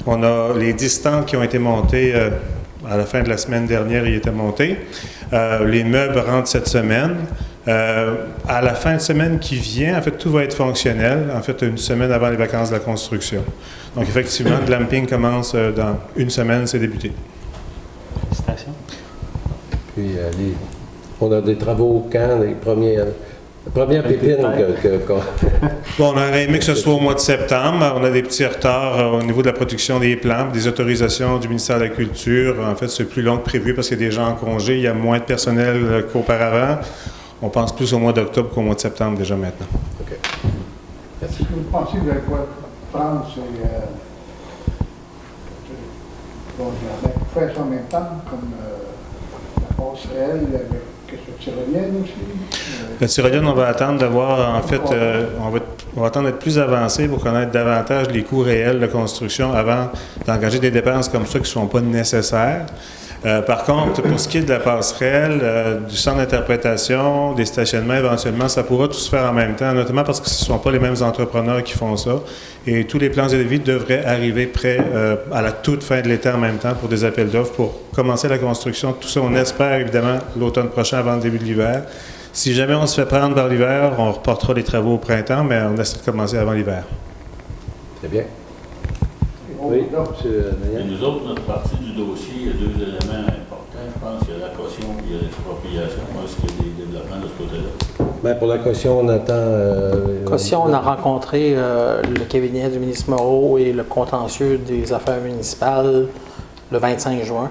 on a les 10 tentes qui ont été montées à la fin de la semaine dernière, ils étaient montés. Les meubles rentrent cette semaine. À la fin de semaine qui vient, en fait, tout va être fonctionnel, en fait, une semaine avant les vacances de la construction. Donc, effectivement, le glamping commence dans une semaine, c'est débuté. Félicitations. Puis, on a des travaux quand, les premières pépines qu'on... Bon, on aurait aimé que ce soit au mois de septembre. On a des petits retards au niveau de la production des plans, des autorisations du ministère de la Culture. En fait, c'est plus long que prévu parce qu'il y a des gens en congé, il y a moins de personnel qu'auparavant. On pense plus au mois d'octobre qu'au mois de septembre déjà maintenant. OK. Est-ce que vous pensez que vous allez pouvoir prendre ces... faire ça en même temps, comme la passerelle avec la tyrolienne aussi? La tyrolienne, on va attendre de voir, en fait, on va attendre d'être plus avancé pour connaître davantage les coûts réels de construction avant d'engager des dépenses comme ça qui ne sont pas nécessaires. Par contre, pour ce qui est de la passerelle, du centre d'interprétation, des stationnements, éventuellement, ça pourra tout se faire en même temps, notamment parce que ce ne sont pas les mêmes entrepreneurs qui font ça. Et tous les plans de devis devraient arriver prêts à la toute fin de l'été en même temps pour des appels d'offres, pour commencer la construction. Tout ça, on espère évidemment l'automne prochain avant le début de l'hiver. Si jamais on se fait prendre par l'hiver, on reportera les travaux au printemps, mais on essaie de commencer avant l'hiver. C'est bien. Oui, M. Et nous autres, notre partie du dossier, il y a deux éléments importants. Je pense qu'il y a la caution et il y a l'expropriation. Est-ce qu'il y a des développements de ce côté-là? Bien, pour la caution, on attend... Caution, on a rencontré le cabinet du ministre Moreau et le contentieux des affaires municipales le 25 juin.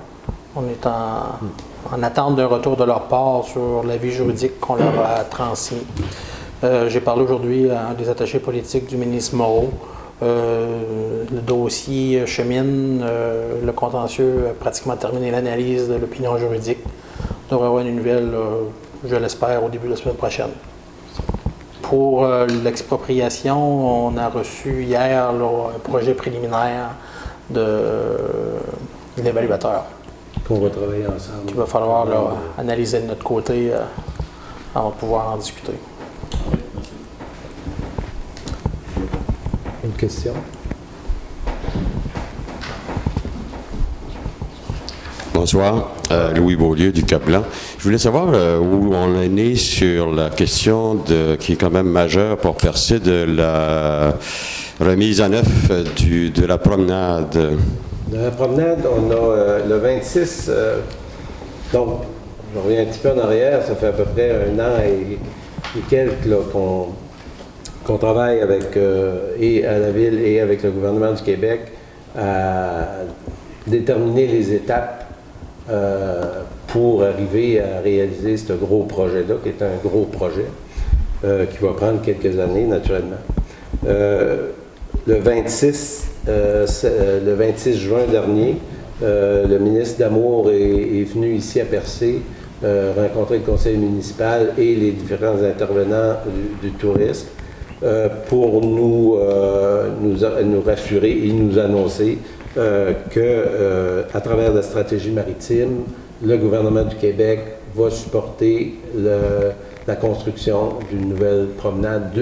On est en attente d'un retour de leur part sur l'avis juridique qu'on leur a transmis. J'ai parlé aujourd'hui à un des attachés politiques du ministre Moreau. Le dossier chemine, le contentieux a pratiquement terminé l'analyse de l'opinion juridique. On devrait avoir une nouvelle, je l'espère, au début de la semaine prochaine. Pour l'expropriation, on a reçu hier un projet préliminaire d'un évaluateur. Qu'on va travailler ensemble. Qu'il va falloir analyser de notre côté avant de pouvoir en discuter. Une question? Bonsoir, Louis Beaulieu du Cap-Blanc. Je voulais savoir où on est né sur la question qui est quand même majeure pour percer de la remise à neuf de la promenade. De la promenade, on a le 26, donc je reviens un petit peu en arrière, ça fait à peu près 1 an et quelques là, qu'on travaille avec et à la Ville et avec le gouvernement du Québec à déterminer les étapes pour arriver à réaliser ce gros projet-là, qui est un gros projet, qui va prendre quelques années, naturellement. Le 26 juin dernier, le ministre D'Amour est venu ici à Percé rencontrer le conseil municipal et les différents intervenants du tourisme pour nous rassurer et nous annoncer qu'à travers la stratégie maritime, le gouvernement du Québec va supporter la construction d'une nouvelle promenade,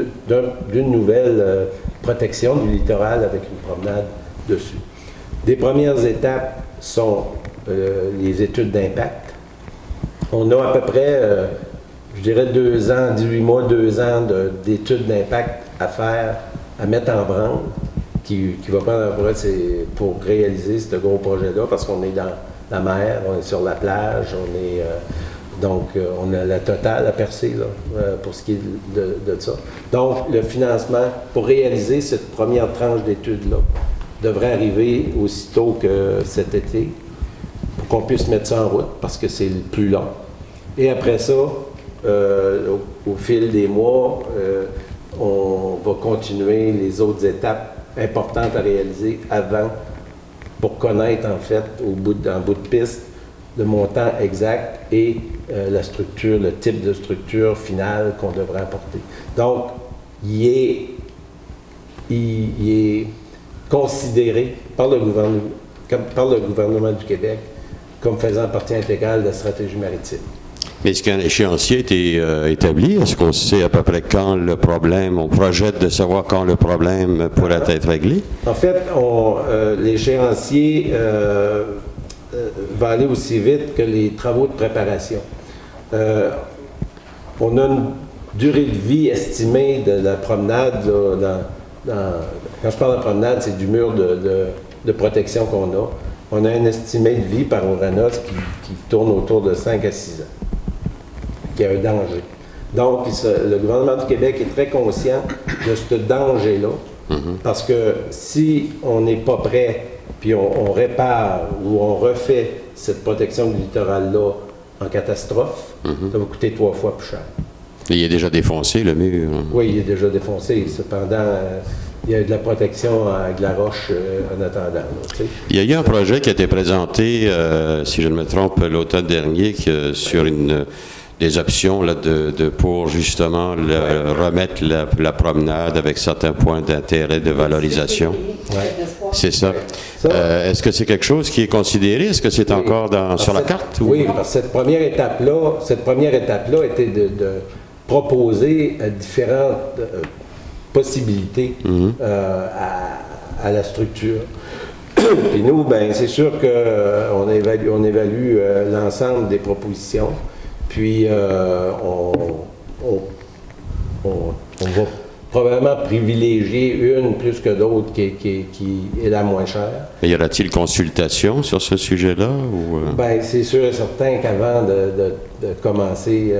d'une nouvelle protection du littoral avec une promenade dessus. Les premières étapes sont les études d'impact. On a à peu près, je dirais 2 ans, 18 mois, 2 ans d'études d'impact à faire, à mettre en branle, qui va prendre à peu près pour réaliser ce gros projet-là, parce qu'on est dans la mer, on est sur la plage, on a la totale à percer là, pour ce qui est de ça. Donc, le financement pour réaliser cette première tranche d'études-là devrait arriver aussitôt que cet été pour qu'on puisse mettre ça en route parce que c'est le plus long. Et après ça, au fil des mois, on va continuer les autres étapes importantes à réaliser avant pour connaître en fait en bout de piste le montant exact et la structure, le type de structure finale qu'on devrait apporter. Donc, il est considéré par le gouvernement du Québec comme faisant partie intégrale de la stratégie maritime. Mais est-ce qu'un échéancier a été établi? Est-ce qu'on sait à peu près quand le problème, on projette de savoir quand le problème pourrait être réglé? En fait, l'échéancier va aller aussi vite que les travaux de préparation. on a une durée de vie estimée de la promenade, là, quand je parle de promenade, c'est du mur de protection qu'on a. On a un estimé de vie par Oranos qui tourne autour de 5 à 6 ans, qui a un danger. Donc, le gouvernement du Québec est très conscient de ce danger-là, parce que si on n'est pas prêt, puis on répare ou on refait cette protection du littoral-là en catastrophe, ça va coûter 3 fois plus cher. Il est déjà défoncé, le mur. Oui, il est déjà défoncé. Cependant, il y a de la protection avec de la roche en attendant. Là, il y a eu un projet qui a été présenté, si je ne me trompe, l'automne dernier, sur des options là, pour justement remettre la promenade avec certains points d'intérêt de valorisation. Ouais. C'est ça. Est-ce que c'est quelque chose qui est considéré? Est-ce que c'est encore sur la carte? Oui, parce que cette première étape-là était de proposer différentes possibilités à la structure. Puis nous, ben c'est sûr qu'on évalue l'ensemble des propositions, puis on va probablement privilégier une plus que d'autres qui est la moins chère. Mais y aura-t-il consultation sur ce sujet-là? Bien, c'est sûr et certain qu'avant de commencer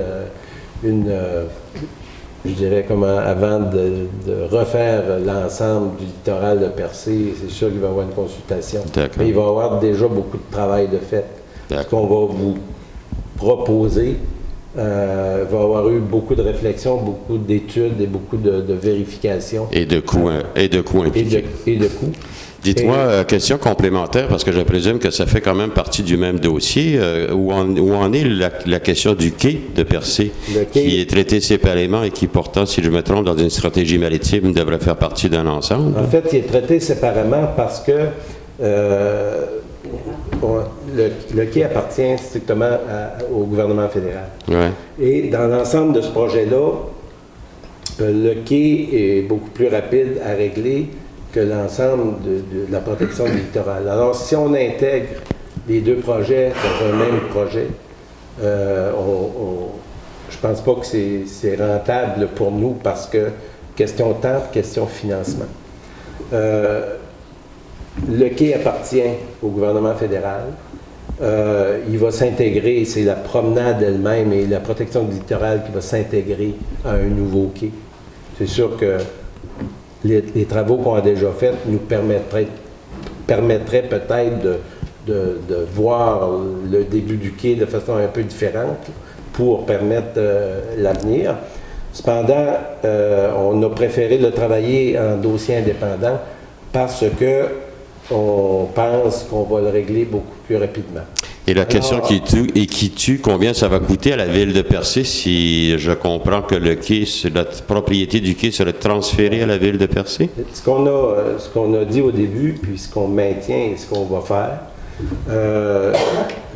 avant de refaire l'ensemble du littoral de Percé, c'est sûr qu'il va y avoir une consultation. Mais il va y avoir déjà beaucoup de travail de fait. Ce qu'on va vous proposer va y avoir eu beaucoup de réflexions, beaucoup d'études et beaucoup de vérifications. Et de coûts impliqués. Et de coûts. Dites-moi, question complémentaire, parce que je présume que ça fait quand même partie du même dossier. Où en est la question du quai de Percé, qui est traité séparément et qui, pourtant, si je me trompe, dans une stratégie maritime, devrait faire partie d'un ensemble? En fait, il est traité séparément parce que le quai appartient strictement au gouvernement fédéral. Ouais. Et dans l'ensemble de ce projet-là, le quai est beaucoup plus rapide à régler que l'ensemble de la protection du littoral. Alors, si on intègre les deux projets dans un même projet, je ne pense pas que c'est rentable pour nous parce que question temps, question financement. Le quai appartient au gouvernement fédéral. Il va s'intégrer, c'est la promenade elle-même et la protection du littoral qui va s'intégrer à un nouveau quai. C'est sûr que les travaux qu'on a déjà faits nous permettraient peut-être de voir le début du quai de façon un peu différente pour permettre l'avenir. Cependant, on a préféré le travailler en dossier indépendant parce que on pense qu'on va le régler beaucoup plus rapidement. Et la question qui tue, combien ça va coûter à la ville de Percé si je comprends que le quai, la propriété du quai serait transférée à la ville de Percé? Ce qu'on a dit au début, puis ce qu'on maintient et ce qu'on va faire,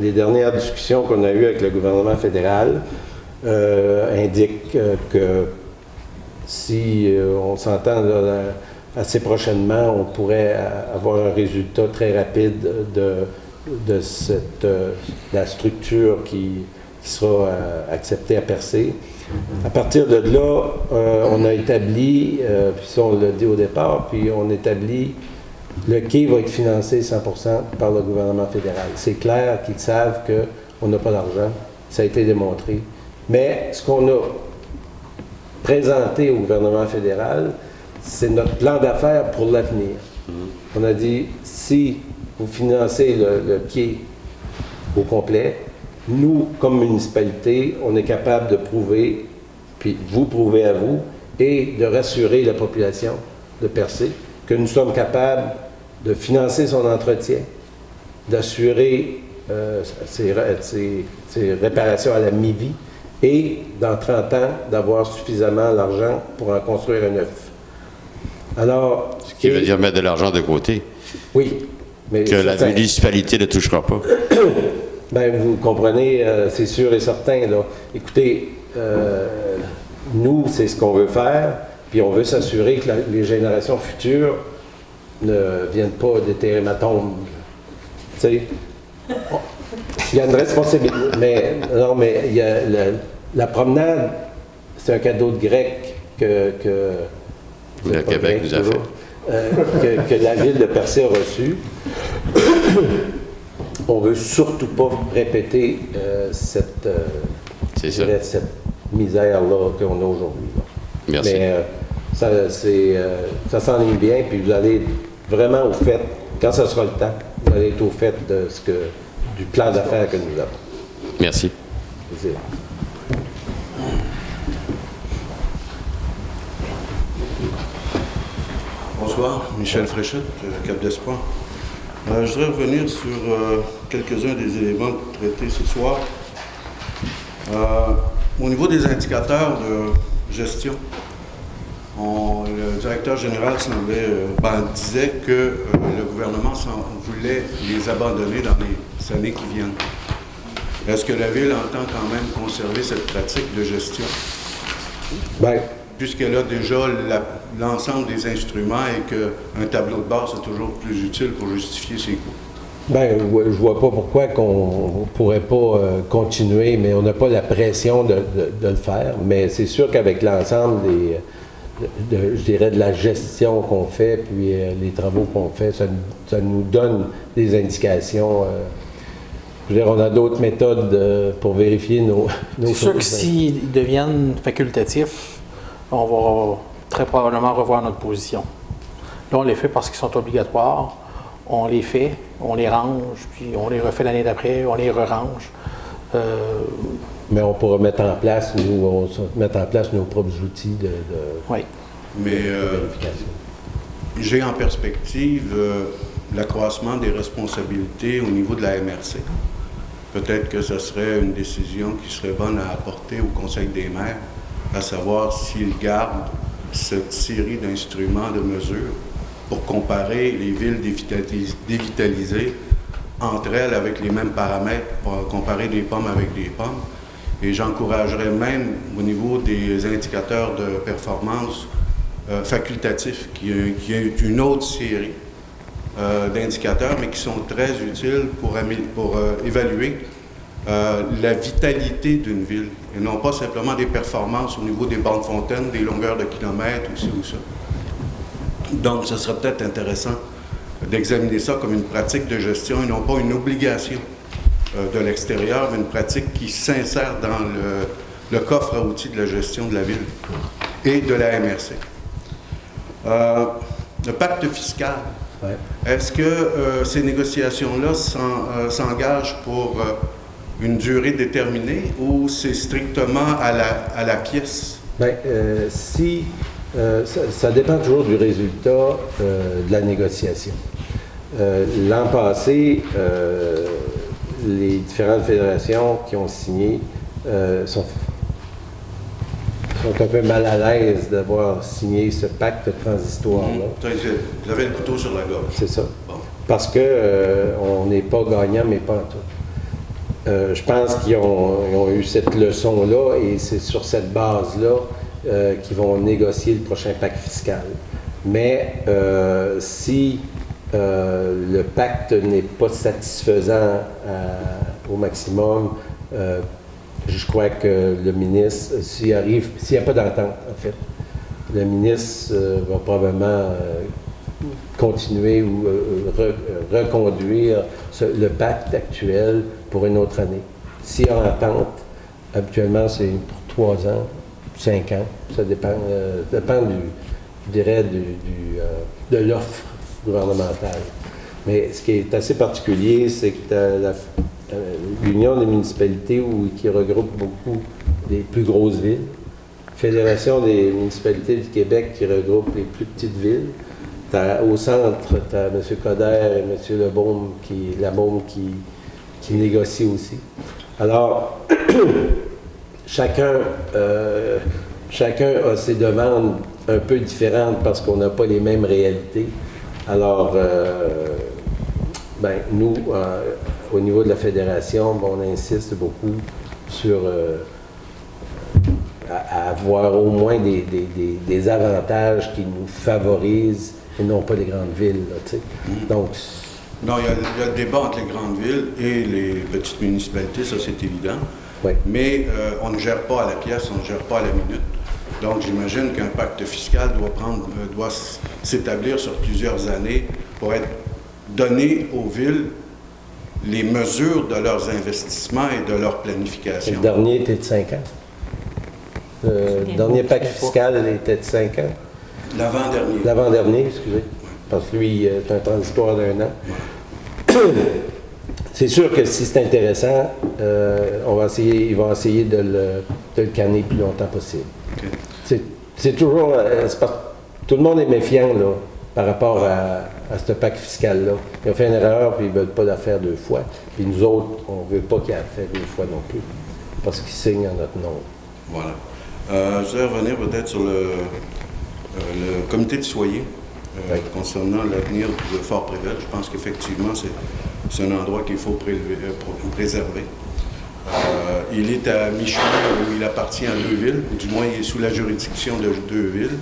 les dernières discussions qu'on a eues avec le gouvernement fédéral indiquent que si on s'entend assez prochainement, on pourrait avoir un résultat très rapide de la structure qui sera acceptée à Percé. À partir de là, on a établi, puis ça on l'a dit au départ, puis on établit, le quai va être financé 100% par le gouvernement fédéral. C'est clair qu'ils savent qu'on n'a pas d'argent, ça a été démontré. Mais ce qu'on a présenté au gouvernement fédéral, c'est notre plan d'affaires pour l'avenir. On a dit, si vous financez le quai au complet, nous, comme municipalité, on est capable de prouver, puis vous prouvez à vous, et de rassurer la population de Percé que nous sommes capables de financer son entretien, d'assurer ses réparations à la mi-vie, et dans 30 ans, d'avoir suffisamment d'argent pour en construire un neuf. Alors, ce qui veut dire mettre de l'argent de côté. Oui. Mais que la municipalité ne touchera pas. Bien, vous comprenez, c'est sûr et certain. Là. Écoutez, nous, c'est ce qu'on veut faire, puis on veut s'assurer que les générations futures ne viennent pas déterrer ma tombe. Tu sais, il y a une responsabilité. Mais il y a la promenade c'est un cadeau de grec que Le Québec nous a fait. que la ville de Percé a reçu. On ne veut surtout pas répéter cette misère-là qu'on a aujourd'hui. Merci. Mais ça s'enligne bien, puis vous allez vraiment au fait, quand ce sera le temps, vous allez être au fait du plan d'affaires que nous avons. Merci. Plaisir. Bonsoir, Michel Fréchette, Cap d'Espoir. Je voudrais revenir sur quelques-uns des éléments traités ce soir. Au niveau des indicateurs de gestion, le directeur général disait que le gouvernement voulait les abandonner dans les années qui viennent. Est-ce que la Ville entend quand même conserver cette pratique de gestion? Bien, puisqu'elle a déjà l'ensemble des instruments et qu'un tableau de bord, c'est toujours plus utile pour justifier ses coûts. bien, je vois pas pourquoi qu'on ne pourrait pas continuer, mais on n'a pas la pression de le faire. Mais c'est sûr qu'avec l'ensemble je dirais, de la gestion qu'on fait, puis les travaux qu'on fait, ça nous donne des indications. Je veux dire, on a d'autres méthodes pour vérifier nos C'est sûr que s'ils deviennent facultatifs, on va très probablement revoir notre position. Là, on les fait parce qu'ils sont obligatoires. On les fait, on les range, puis on les refait l'année d'après, on les re-range. Mais on pourra mettre en place, nos propres outils de oui. Mais vérification. J'ai en perspective l'accroissement des responsabilités au niveau de la MRC. Peut-être que ce serait une décision qui serait bonne à apporter au Conseil des maires, à savoir s'ils gardent cette série d'instruments, de mesures pour comparer les villes dévitalisées entre elles avec les mêmes paramètres, pour comparer des pommes avec des pommes. Et j'encouragerais même au niveau des indicateurs de performance facultatifs, qui est une autre série d'indicateurs, mais qui sont très utiles pour évaluer la vitalité d'une ville, et non pas simplement des performances au niveau des bandes fontaines, des longueurs de kilomètres, ou ci ou ça. Donc, ce serait peut-être intéressant d'examiner ça comme une pratique de gestion et non pas une obligation de l'extérieur, mais une pratique qui s'insère dans le coffre à outils de la gestion de la ville et de la MRC. Le pacte fiscal, Ouais. est-ce que ces négociations-là s'engagent pour une durée déterminée ou c'est strictement à la pièce? Bien, ça dépend toujours du résultat de la négociation. L'an passé, les différentes fédérations qui ont signé sont un peu mal à l'aise d'avoir signé ce pacte transitoire-là. Vous avez le couteau sur la gorge. C'est ça. Bon. Parce que on n'est pas gagnant, mais pas en tout. Je pense qu'ils ont eu cette leçon-là et c'est sur cette base-là qu'ils vont négocier le prochain pacte fiscal. Mais si le pacte n'est pas satisfaisant au maximum, je crois que le ministre, s'il n'y a pas d'entente, en fait, le ministre va probablement continuer ou reconduire le pacte actuel pour une autre année. S'il y a entente, habituellement, c'est pour 3 ans, 5 ans. Ça dépend, je dirais, de l'offre gouvernementale. Mais ce qui est assez particulier, c'est que l'Union des municipalités qui regroupe beaucoup des plus grosses villes, Fédération des municipalités du Québec qui regroupe les plus petites villes. Au centre, tu as M. Coderre et M. Labaume qui négocient aussi. Alors, chacun a ses demandes un peu différentes parce qu'on n'a pas les mêmes réalités. Alors, nous, au niveau de la fédération, on insiste beaucoup sur à avoir au moins des avantages qui nous favorisent et non pas les grandes villes. Là, donc, non, il y a le débat entre les grandes villes et les petites municipalités, ça c'est évident. Oui. Mais on ne gère pas à la pièce, on ne gère pas à la minute. Donc, j'imagine qu'un pacte fiscal doit s'établir sur plusieurs années pour être donné aux villes les mesures de leurs investissements et de leur planification. Le dernier était de 5 ans. Le dernier pacte fiscal était de 5 ans. L'avant-dernier. L'avant-dernier, excusez. Parce que lui, c'est un transitoire d'1 an. C'est sûr que si c'est intéressant, ils vont essayer de le canner le plus longtemps possible. Okay. C'est toujours... tout le monde est méfiant là, par rapport à ce pacte fiscal-là. Ils ont fait une erreur, puis ils ne veulent pas la faire 2 fois. Puis nous autres, on ne veut pas qu'il la fasse 2 fois non plus, parce qu'ils signent en notre nom. Voilà. Je voudrais revenir peut-être sur le comité de Soyer concernant l'avenir de Fort-Préville. Je pense qu'effectivement, c'est un endroit qu'il faut préserver. Il est à mi-chemin où il appartient à 2 villes, ou du moins il est sous la juridiction de 2 villes.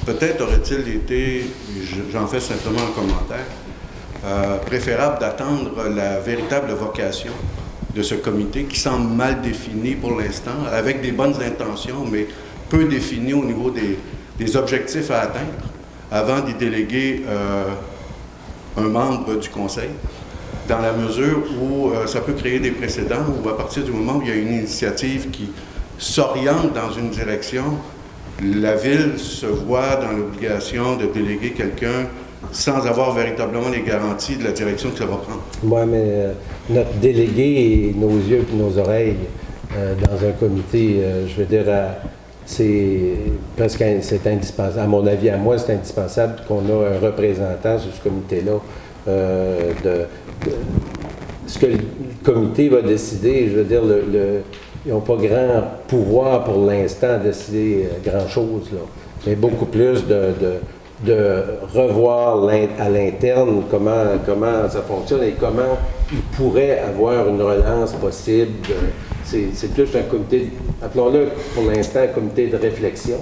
Peut-être aurait-il été, j'en fais simplement un commentaire, préférable d'attendre la véritable vocation de ce comité qui semble mal défini pour l'instant, avec des bonnes intentions, mais peu défini au niveau des objectifs à atteindre, avant d'y déléguer un membre du conseil, dans la mesure où ça peut créer des précédents, où à partir du moment où il y a une initiative qui s'oriente dans une direction, la ville se voit dans l'obligation de déléguer quelqu'un sans avoir véritablement les garanties de la direction que ça va prendre. Oui, mais notre délégué et nos yeux et nos oreilles dans un comité, je veux dire, c'est indispensable. À mon avis, à moi, c'est indispensable qu'on ait un représentant sur ce comité-là. Ce que le comité va décider, je veux dire, ils n'ont pas grand pouvoir pour l'instant à décider grand-chose, là. Mais beaucoup plus de revoir à l'interne comment ça fonctionne et comment il pourrait avoir une relance possible. C'est plus un comité, appelons-le pour l'instant un comité de réflexion,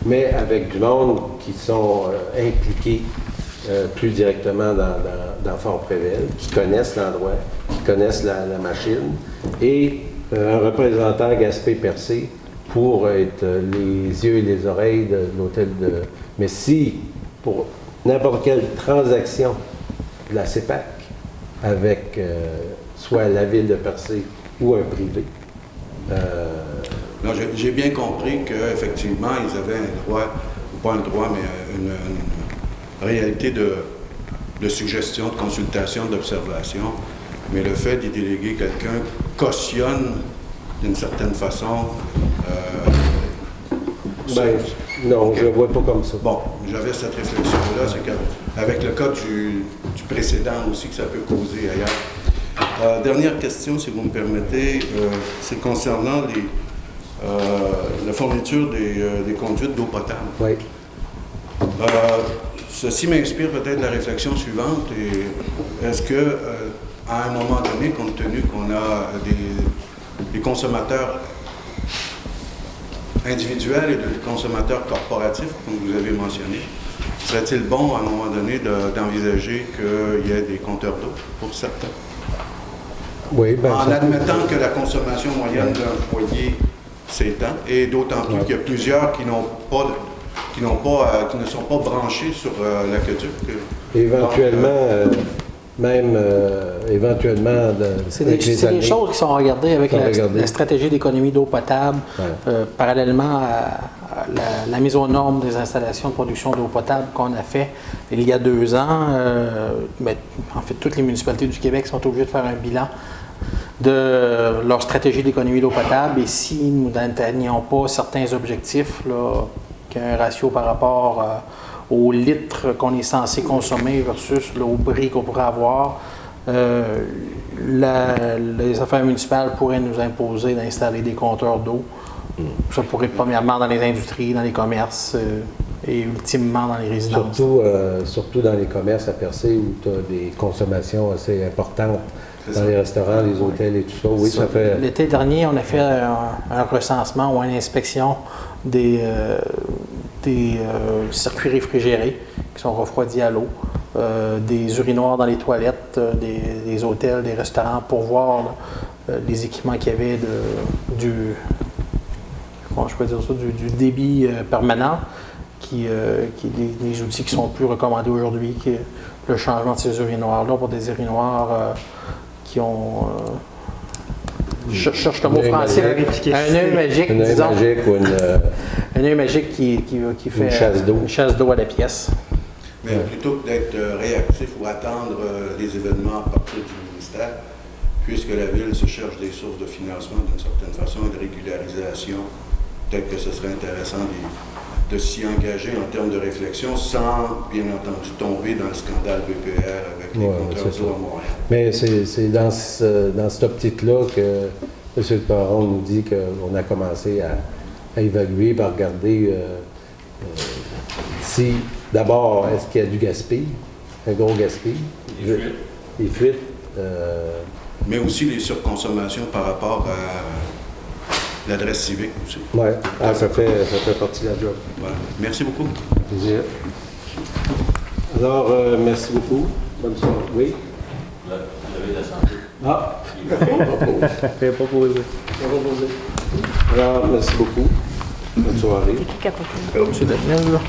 mais avec du monde qui sont impliqués plus directement dans Fort-Préville, qui connaissent l'endroit, qui connaissent la machine, et un représentant Gaspé-Percé pour être les yeux et les oreilles de l'hôtel de... Mais si, pour n'importe quelle transaction de la CEPAC, avec soit la ville de Percé ou un privé... Non, j'ai bien compris qu'effectivement, ils avaient un droit, ou pas un droit, mais une réalité de suggestion, de consultation, d'observation. Mais le fait d'y déléguer quelqu'un cautionne d'une certaine façon. Non, je ne le vois pas comme ça. Bon, j'avais cette réflexion-là, c'est qu'avec le cas du précédent aussi que ça peut causer ailleurs. Dernière question, si vous me permettez, c'est concernant la fourniture des conduites d'eau potable. Oui. Ceci m'inspire peut-être la réflexion suivante. Est-ce que, à un moment donné, compte tenu qu'on a des consommateurs individuels et des consommateurs corporatifs, comme vous avez mentionné, serait-il bon, à un moment donné, d'envisager qu'il y ait des compteurs d'eau pour certains? Oui, en admettant que la consommation moyenne d'un foyer s'étend, et d'autant plus qu'il y a plusieurs qui ne sont pas branchés sur l'aqueduc. Éventuellement, éventuellement... C'est des choses qui sont regardées avec la stratégie d'économie d'eau potable, parallèlement à la mise aux normes des installations de production d'eau potable qu'on a fait il y a 2 ans. Mais en fait, toutes les municipalités du Québec sont obligées de faire un bilan de leur stratégie d'économie d'eau potable, et si nous n'atteignons pas certains objectifs, qu'il y a un ratio par rapport aux litres qu'on est censé consommer versus au prix qu'on pourrait avoir, les affaires municipales pourraient nous imposer d'installer des compteurs d'eau. Ça pourrait être premièrement dans les industries, dans les commerces et ultimement dans les résidences. Surtout dans les commerces à Percé où tu as des consommations assez importantes. Dans les restaurants, les hôtels et tout ça, oui, ça fait... L'été dernier, on a fait un recensement ou une inspection des circuits réfrigérés qui sont refroidis à l'eau, des urinoirs dans les toilettes, des hôtels, des restaurants, pour voir les équipements qu'il y avait je peux dire ça, du débit permanent, qui est des outils qui sont plus recommandés aujourd'hui, qui est le changement de ces urinoirs-là pour des urinoirs qui ont... je cherche le mot français. Un œil magique, Un œil disons. magique ou Un œil magique qui fait une chasse d'eau à la pièce. Mais plutôt que d'être réactif ou attendre les événements à partir du ministère, puisque la Ville se cherche des sources de financement d'une certaine façon et de régularisation, peut-être que ce serait intéressant de s'y engager en termes de réflexion sans, bien entendu, tomber dans le scandale BPR avec les compteurs d'eau à Montréal. Mais c'est dans cette optique-là que M. Caron nous dit qu'on a commencé à évaluer, à regarder si, d'abord, est-ce qu'il y a du gaspillage, un gros gaspillage, des fuites. Mais aussi les surconsommations par rapport à l'adresse civique aussi. Oui, ça fait partie de la job. Voilà. Merci beaucoup. Plaisir. Alors, merci beaucoup. Bonne soirée. Oui? Vous avez la santé. Ah! Il a proposé. Alors, merci beaucoup. Bonne soirée. Monsieur Daniel.